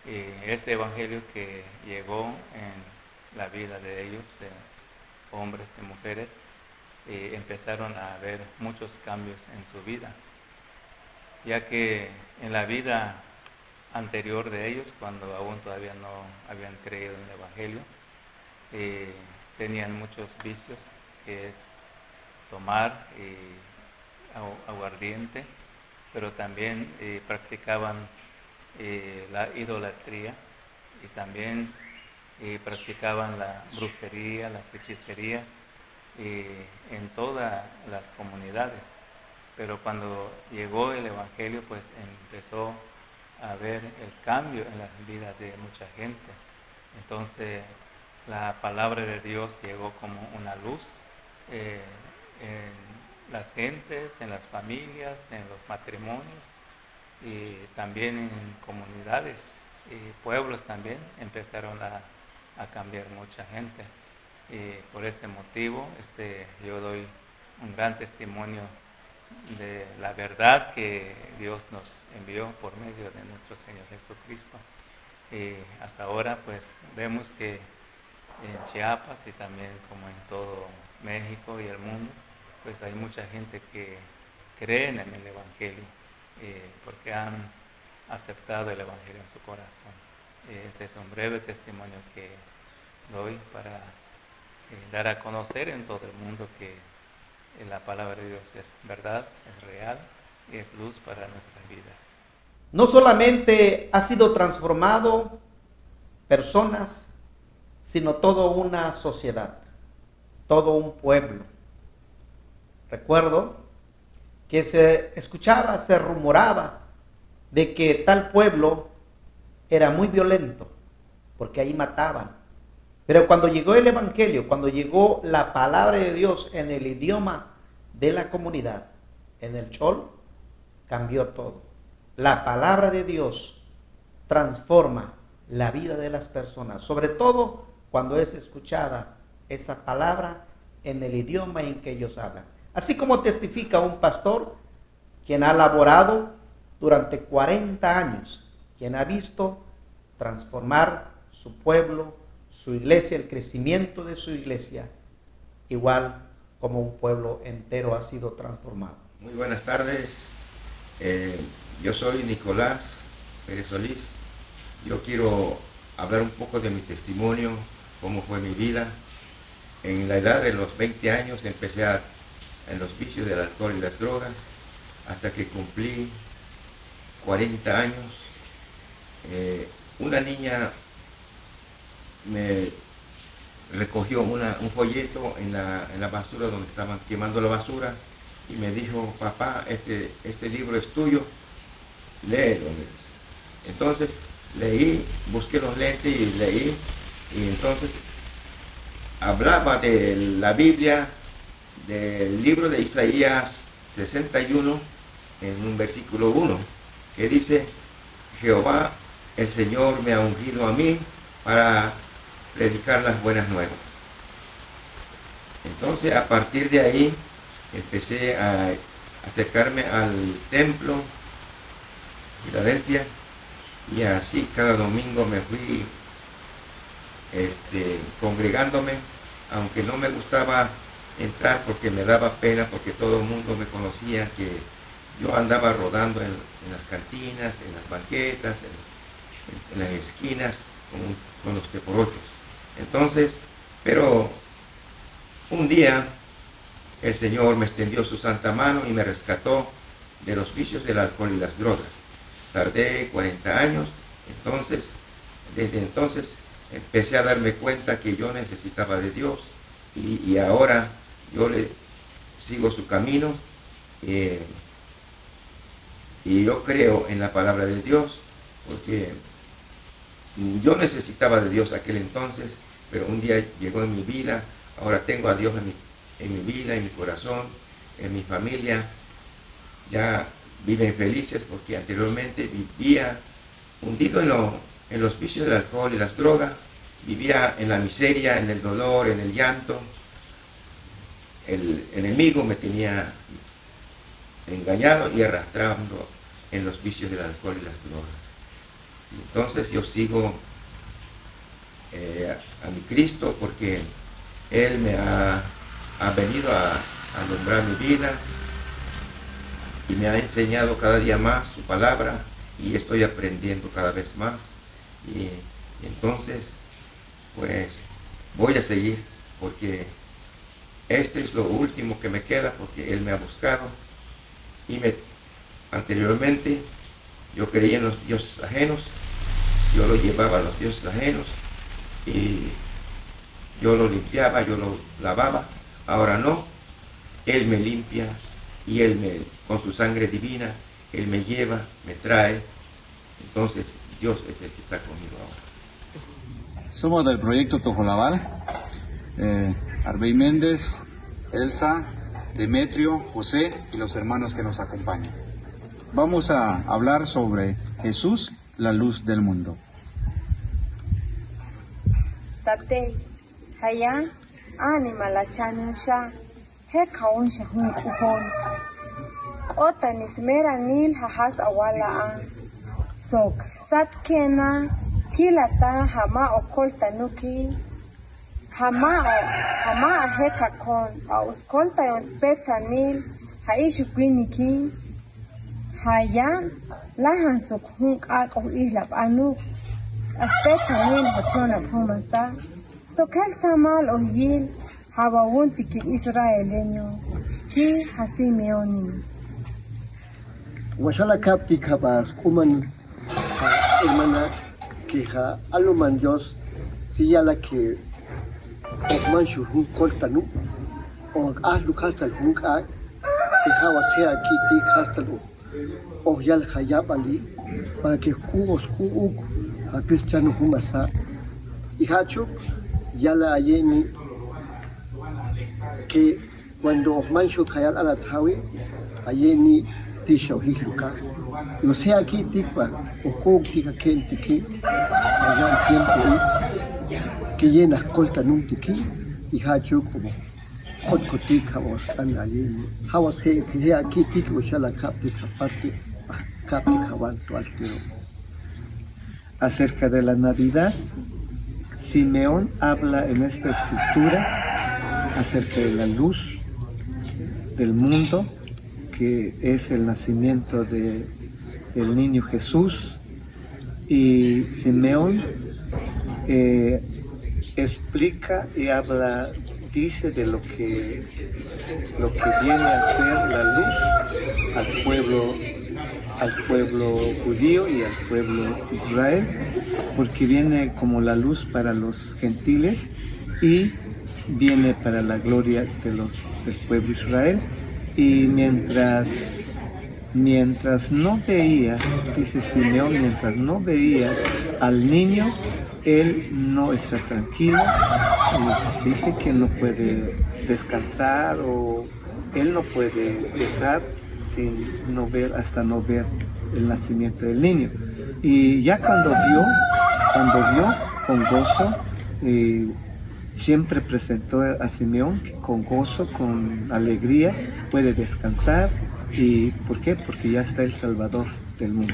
Ese Evangelio que llegó en la vida de ellos, de hombres y mujeres, empezaron a ver muchos cambios en su vida, ya que en la vida anterior de ellos, cuando aún todavía no habían creído en el Evangelio, tenían muchos vicios, que es tomar aguardiente, pero también practicaban la idolatría y también practicaban la brujería, las hechicerías en todas las comunidades. Pero cuando llegó el Evangelio, pues empezó a ver el cambio en las vidas de mucha gente. Entonces la palabra de Dios llegó como una luz en las gentes, en las familias, en los matrimonios y también en comunidades y pueblos también empezaron a cambiar mucha gente. Y por este motivo yo doy un gran testimonio de la verdad que Dios nos envió por medio de nuestro Señor Jesucristo. Y hasta ahora pues vemos que en Chiapas y también como en todo México y el mundo, pues hay mucha gente que creen en el Evangelio porque han aceptado el Evangelio en su corazón. Este es un breve testimonio que doy para dar a conocer en todo el mundo que la palabra de Dios es verdad, es real y es luz para nuestras vidas. No solamente ha sido transformado personas, sino toda una sociedad, todo un pueblo. Recuerdo que se escuchaba, se rumoraba de que tal pueblo era muy violento, porque ahí mataban. Pero cuando llegó el Evangelio, cuando llegó la palabra de Dios en el idioma de la comunidad, en el Chol, cambió todo. La palabra de Dios transforma la vida de las personas, sobre todo cuando es escuchada esa palabra en el idioma en que ellos hablan. Así como testifica un pastor quien ha laborado durante 40 años, quien ha visto transformar su pueblo, su iglesia, el crecimiento de su iglesia, igual como un pueblo entero ha sido transformado. Muy buenas tardes, yo soy Nicolás Pérez Solís. Yo quiero hablar un poco de mi testimonio, cómo fue mi vida. En la edad de los 20 años empecé en los vicios del alcohol y las drogas, hasta que cumplí 40 años. Una niña me recogió un folleto en la basura, donde estaban quemando la basura, y me dijo: papá, este libro es tuyo, léelo. Entonces leí, busqué los lentes y leí, y entonces hablaba de la Biblia, del libro de Isaías 61, en un versículo 1, que dice: Jehová, el Señor, me ha ungido a mí para predicar las buenas nuevas. Entonces, a partir de ahí, empecé a acercarme al templo Filadelfia, y así cada domingo me fui congregándome, aunque no me gustaba entrar porque me daba pena, porque todo el mundo me conocía, que yo andaba rodando en las cantinas, en las banquetas, en las esquinas, con los teporochos. Entonces, pero un día el Señor me extendió su santa mano y me rescató de los vicios del alcohol y las drogas. Tardé 40 años, desde entonces empecé a darme cuenta que yo necesitaba de Dios, y ahora yo le sigo su camino, y yo creo en la palabra de Dios, porque yo necesitaba de Dios aquel entonces, pero un día llegó en mi vida. Ahora tengo a Dios en mi vida, en mi corazón, en mi familia. Ya viven felices, porque anteriormente vivía hundido en los vicios del alcohol y las drogas. Vivía en la miseria, en el dolor, en el llanto. El enemigo me tenía engañado y arrastrando en los vicios del alcohol y las drogas. Entonces yo sigo a mi Cristo, porque Él me ha venido a alumbrar mi vida, y me ha enseñado cada día más su palabra, y estoy aprendiendo cada vez más. Y entonces, pues, voy a seguir, porque este es lo último que me queda, porque Él me ha buscado. Y anteriormente yo creía en los dioses ajenos, yo lo llevaba a los dioses ajenos, y yo lo limpiaba, yo lo lavaba. Ahora no, Él me limpia, y con su sangre divina, Él me lleva, me trae. Entonces Dios es el que está conmigo ahora. Somos del proyecto Tojolabal, Arbey Méndez, Elsa, Demetrio, José y los hermanos que nos acompañan. Vamos a hablar sobre Jesús, la luz del mundo. Tate, haya, anima la chanusha, he kaun shahun upon. Ota nismera nil hahas awala an. Sok sat kena, kilata hama okolta nuki. Hama heka kon, auskolta yon spetsa nil, haishu kwiniki. Haya, lahan sok hunk ak o islap anuk. Aspetsa nil hachona pumasa. Sokel tamal o yil, hawawuntiki Israeleño, Shchi Hasimeoni. Washala kapti kabas kuman hermana que ha aluman Dios si ya la que okman shurun koltanu o ahlu kastal hunka que hawa sea kiti kastalu o yal hayabali para que kubos kubuk a cristiano humasa y hachuk ya la ayeni que cuando okman shu khayal ala tsawi ayeni tisho hiluka no sea aquí tikpa o kogtika kentiki allá tiempo que llena colta nuntiki y hachu como hotkotika o scan allí hawas he que aquí tik o shala kaptika parte kaptika wanto altero. Acerca de la Navidad, Simeón habla en esta escritura acerca de la luz del mundo, que es el nacimiento del niño Jesús, y Simeón explica y habla, dice de lo que viene a ser la luz al pueblo judío y al pueblo Israel, porque viene como la luz para los gentiles y viene para la gloria del pueblo Israel. Y mientras no veía, dice Simeón, mientras no veía al niño, él no está tranquilo, y dice que no puede descansar, o él no puede dejar hasta no ver el nacimiento del niño. Y ya cuando vio con gozo, siempre presentó a Simeón que con gozo, con alegría puede descansar. ¿Y por qué? Porque ya está el Salvador del mundo.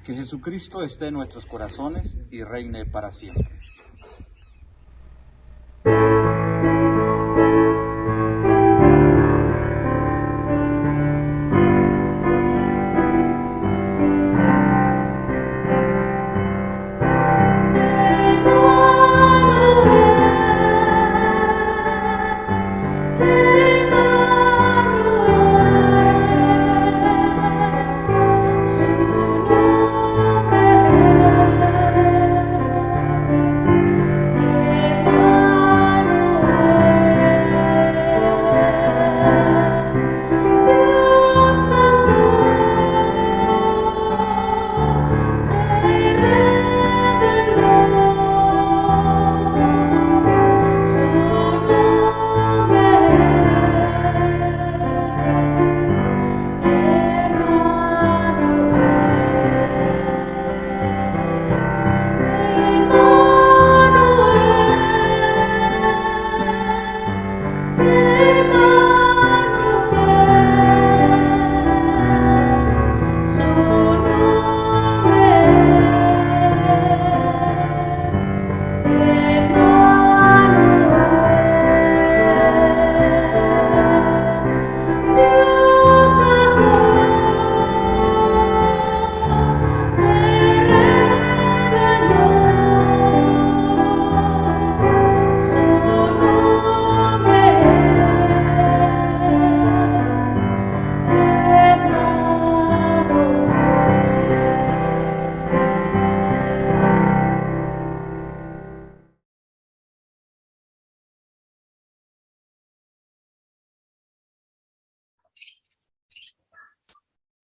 Que Jesucristo esté en nuestros corazones y reine para siempre.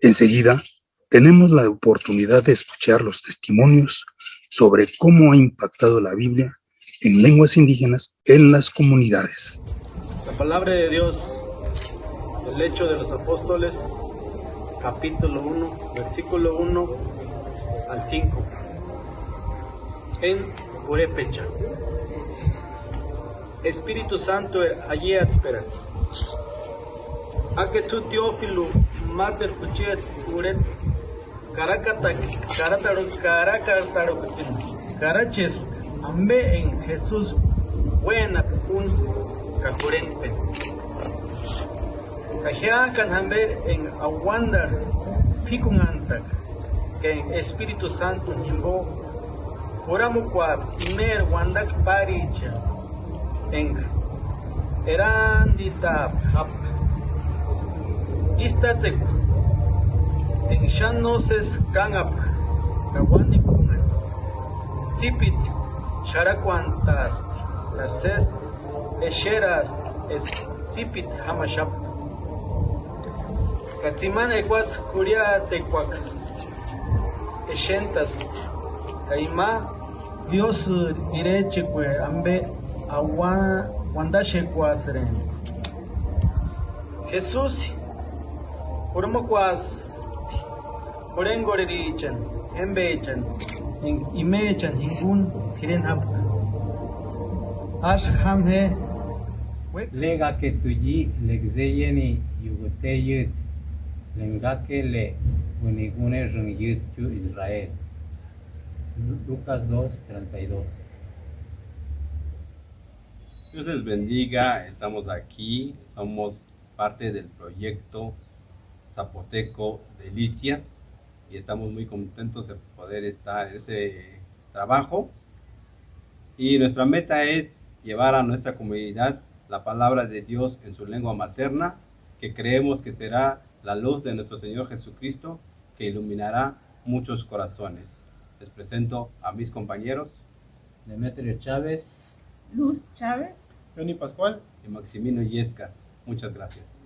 Enseguida, tenemos la oportunidad de escuchar los testimonios sobre cómo ha impactado la Biblia en lenguas indígenas en las comunidades. La palabra de Dios, el Hecho de los Apóstoles, capítulo 1, versículo 1 al 5. En Purépecha. Espíritu Santo, allí espera. A que tu Teófilo Mater Fuchet Uret Caraches Ambe en Jesús Buena un Cajurente Cajea Canhamber en Aguandar Picunantac que en Espíritu Santo Nimbo Oramuquab Imer Wandak Paricha en Erandita Hap Istatzek en Shanoses Kanap Kawandikungan Tipit Sharaquantas Lases Esheras es Tipit Hamashap Katziman Equats Juria Tequax Eshentas Kaima Dios Irecheque Ambe Awa Wandashequasren Jesús Urmaquas Orengorichan Embechan Imechan Hingun Tirenhap Ashhamhe Lega que tuyi legzeyeni yugoteyut lenga que le Israel. Lucas 2:32. Dios les bendiga, estamos aquí, somos parte del proyecto zapoteco Delicias y estamos muy contentos de poder estar en este trabajo. Y nuestra meta es llevar a nuestra comunidad la palabra de Dios en su lengua materna, que creemos que será la luz de nuestro Señor Jesucristo, que iluminará muchos corazones. Les presento a mis compañeros. Demetrio Chávez. Luz Chávez. Johnny Pascual. Y Maximino Yescas. Muchas gracias.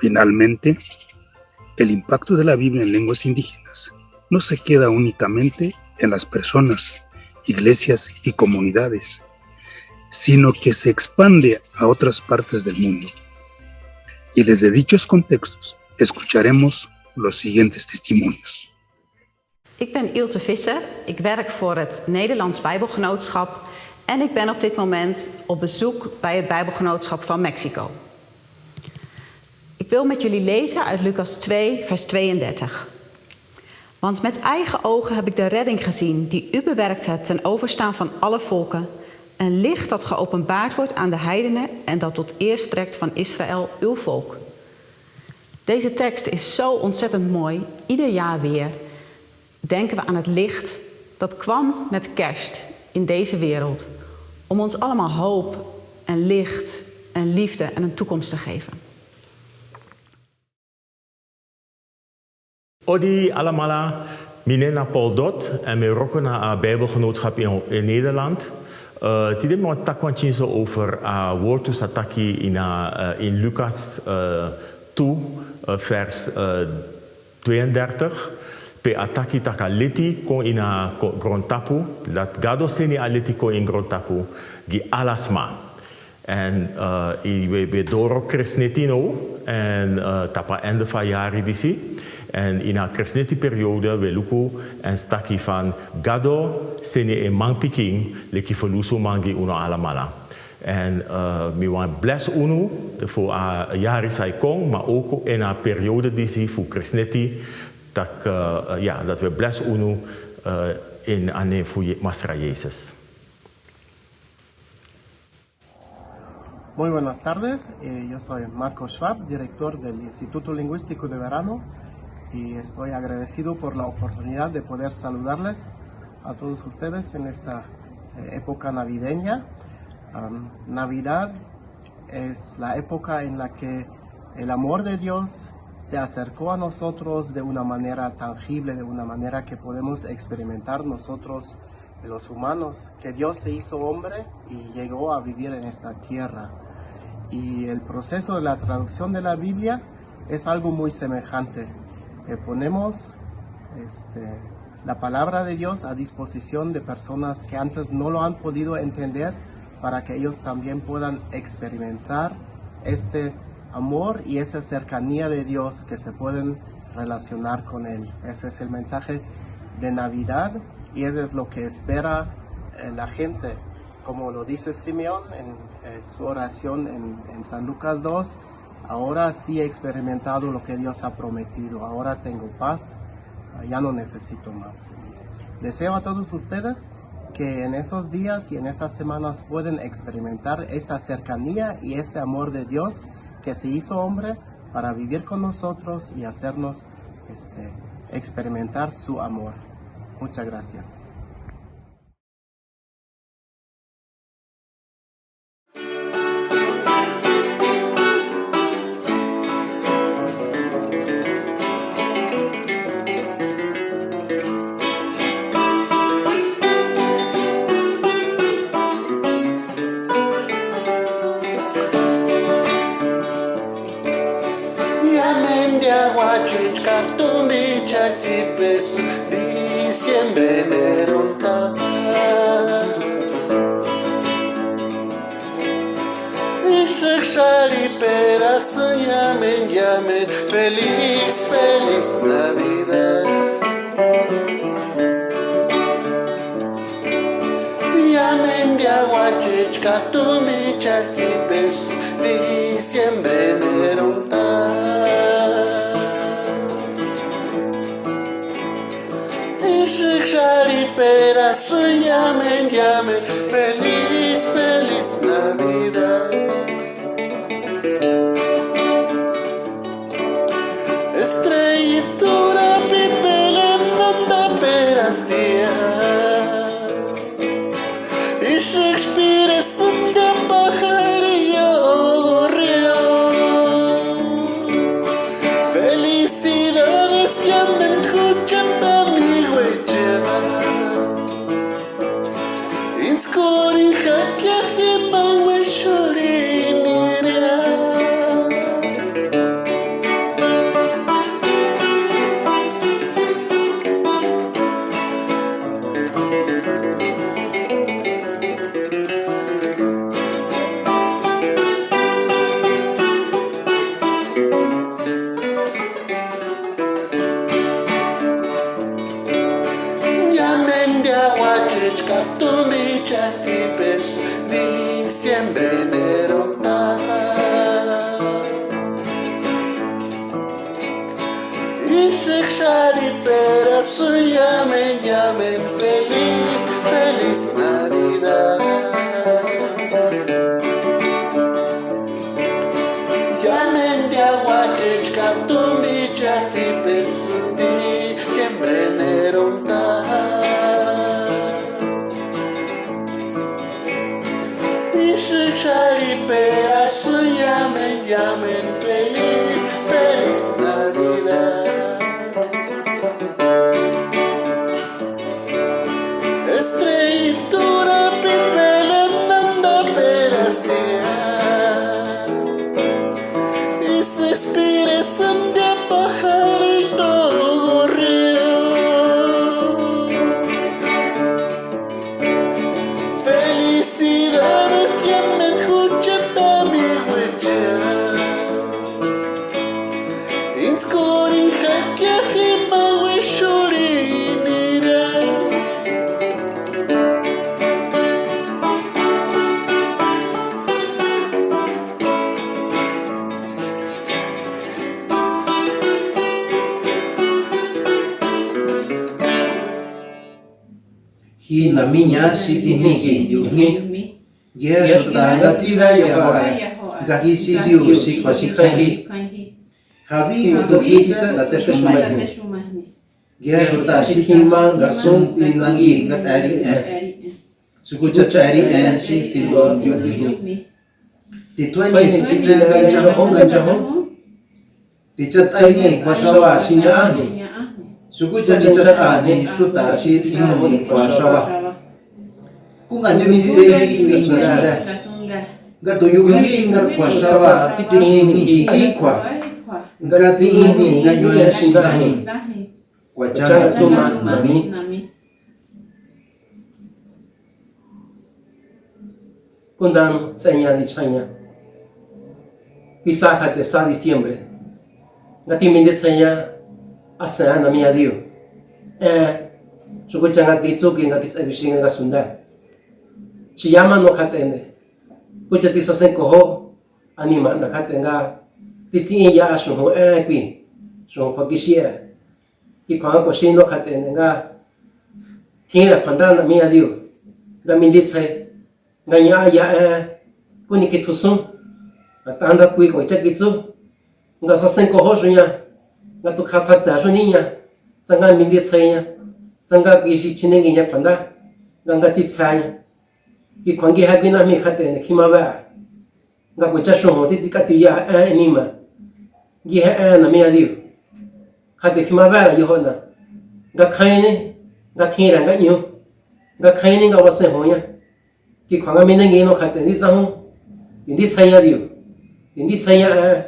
Finalmente, el impacto de la Biblia en lenguas indígenas no se queda únicamente en las personas, iglesias y comunidades, sino que se expande a otras partes del mundo. Y desde dichos contextos escucharemos los siguientes testimonios. Ik ben Ilse Visser, ik werk voor het Nederlands Bijbelgenootschap en ik ben op dit moment op bezoek bij het Bijbelgenootschap van Mexico. Ik wil met jullie lezen uit Lucas 2, vers 32. Want met eigen ogen heb ik de redding gezien die u bewerkt hebt ten overstaan van alle volken, een licht dat geopenbaard wordt aan de heidenen en dat tot eer strekt van Israël, uw volk. Deze tekst is zo ontzettend mooi. Ieder jaar weer denken we aan het licht dat kwam met kerst in deze wereld, om ons allemaal hoop en licht en liefde en een toekomst te geven. Odi alamala, minena Paul Dot en mijn rokken naar Bijbelgenootschap in Nederland. Tide me takwanchinso over woord sataki in Lucas 2 vers 32. Pe ataki takaleti kon ina grontapu, dat gado seni aleti kon in grontapu, gi alasma. En we doro kresnetino en tapa ende van jari disi. En in een kresneti periode we luku en staki van gado seni e mang piking leki verlusu mangi uno alamala. En mi wan bless unu voor a jari sai kong, maar ook in een periode disi voor kresneti dat we bless unu in ane voor Masra Jezus. Muy buenas tardes, yo soy Marco Schwab, director del Instituto Lingüístico de Verano, y estoy agradecido por la oportunidad de poder saludarles a todos ustedes en esta época navideña. Navidad es la época en la que el amor de Dios se acercó a nosotros de una manera tangible, de una manera que podemos experimentar nosotros, los humanos, que Dios se hizo hombre y llegó a vivir en esta tierra. Y el proceso de la traducción de la Biblia es algo muy semejante. Ponemos la palabra de Dios a disposición de personas que antes no lo han podido entender, para que ellos también puedan experimentar este amor y esa cercanía de Dios, que se pueden relacionar con Él. Ese es el mensaje de Navidad y eso es lo que espera la gente. Como lo dice Simeón en su oración en San Lucas 2, ahora sí he experimentado lo que Dios ha prometido, ahora tengo paz, ya no necesito más. Deseo a todos ustedes que en esos días y en esas semanas pueden experimentar esa cercanía y ese amor de Dios que se hizo hombre para vivir con nosotros y hacernos experimentar su amor. Muchas gracias. Diciembre neronta Ishakshari pera să llamen Feliz, feliz Navidad Llamen de aguachechka tumbi chactipes Diciembre neronta Shikshari pera să llamen Feliz, feliz Navidad Estrellitura pitbele nanda perastia Y Shakespeare sânde pajarillo río Felicidades llamen escuchando Inskori hakya hema weshuri niria Diciembre neronta Y Shikshari pera să llamen Feliz, feliz Navidad Llamen de aguachechka tumbi chatipes Diciembre neronta Shikshari pera să llamen Feliz, feliz Navidad Estrellitura pitbele nanda perastia Y se expire sandea pajarito gorrió Felicidades llamen jucheta mi huecha Inskori hakya hima weshuri nira Hi na minya siti niki yungi Yesuta gatira yahoa Gahi siziu sikwa sikhangi Habi kutohita gateshu mahni Yesuta sitima gasum linangi gatari Sukucha chari si silwa yungi Tituani sichita ganjahon Tichatani kwashawa sinyani Sukucha tichatani shuta sitimoni kwashawa Kunga nyumitsehi ngasunda Gatuyuhiri nga kwashawa titini ikwa Ngatini nga nyoya shindahi Kwachanga tuman nami Kundano tsanya ni chanya Pisa de sa diciembre. Ngati minde saya asa na mi adio. Suku changa tizu ki ngati sabising nga sunda. Siyama no katene. Kucha tisa sen koho anima na katenga titi ya asu ho kui. So pakishia. Ki kwa ko shino katene nga hira panda na mi adio. Ga minde sai nga ya kuni kitusun. Atanda kui ko chakizu. Nga sa sen koho sunya. Nga tu kata za suninya. Sanga minde sai Sanga gishi chinengi nya panda. Nga ti tsanya. Ki kwangi hagina mi katene kimawa. Nga ko chasho ho ti kati ya anima. Gi na mi adio. Kate kimawa yohona. Nga kaine, nga kira nga nyu. Nga kaine nga wase hoya. Ki kwanga minengi no kate ni zaho. Indi tsaya dio. Indi tsaya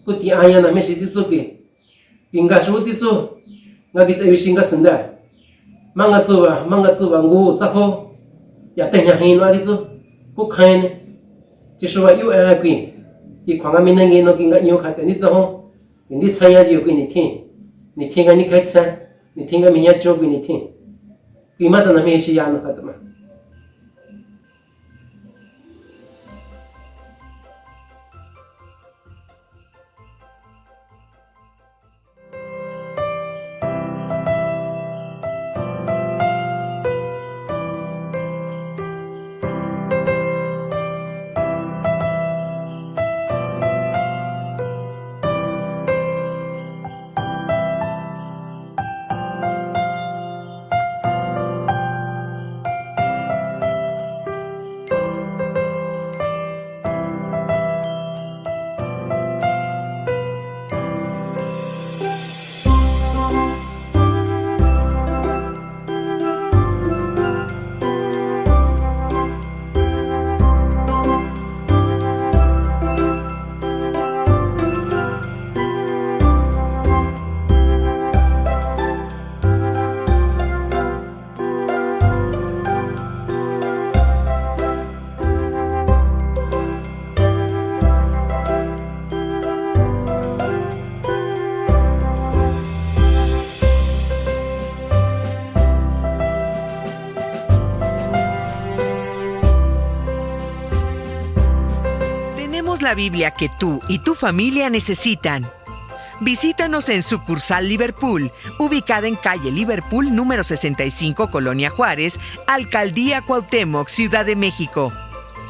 kuti aya na me shi tsuki. Inga shu ti tsu. Nga gis ewishinga sunda. Manga tsuwa ngu tsako. Ya tenya hino ali tsu. Ku kaine. Chishuwa yu kui. Ki kwanga minengi no kinga nyu kate ni zaho. Indi tsaya dio kui ni tin. Ni tinga ni kaitsa. Ni tinga minya cho kui ni tin. Kui mata na me shi ya no katama. La Biblia que tú y tu familia necesitan. Visítanos en Sucursal Liverpool, ubicada en calle Liverpool número 65, Colonia Juárez, Alcaldía Cuauhtémoc, Ciudad de México.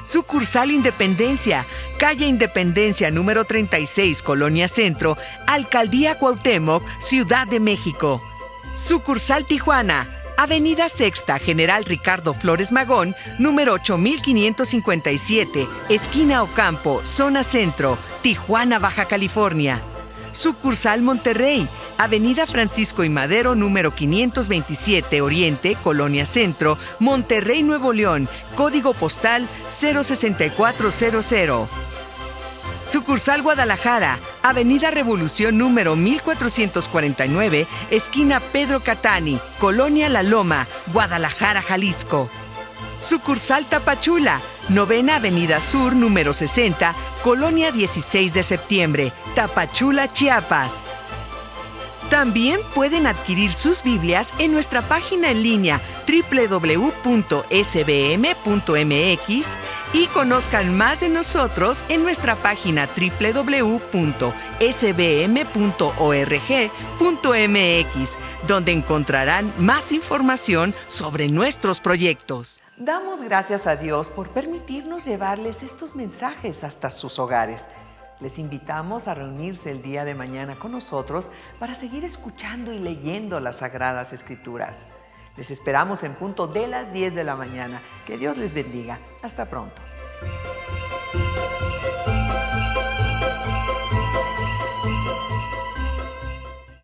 Sucursal Independencia, calle Independencia número 36, Colonia Centro, Alcaldía Cuauhtémoc, Ciudad de México. Sucursal Tijuana, Avenida Sexta, General Ricardo Flores Magón, número 8557, esquina Ocampo, zona centro, Tijuana, Baja California. Sucursal Monterrey, Avenida Francisco y Madero, número 527, Oriente, Colonia Centro, Monterrey, Nuevo León, código postal 06400. Sucursal Guadalajara, Avenida Revolución número 1449, esquina Pedro Catani, Colonia La Loma, Guadalajara, Jalisco. Sucursal Tapachula, Novena Avenida Sur número 60, Colonia 16 de septiembre, Tapachula, Chiapas. También pueden adquirir sus Biblias en nuestra página en línea www.sbm.mx y conozcan más de nosotros en nuestra página www.sbm.org.mx, donde encontrarán más información sobre nuestros proyectos. Damos gracias a Dios por permitirnos llevarles estos mensajes hasta sus hogares. Les invitamos a reunirse el día de mañana con nosotros para seguir escuchando y leyendo las Sagradas Escrituras. Les esperamos en punto de las 10 de la mañana. Que Dios les bendiga. Hasta pronto.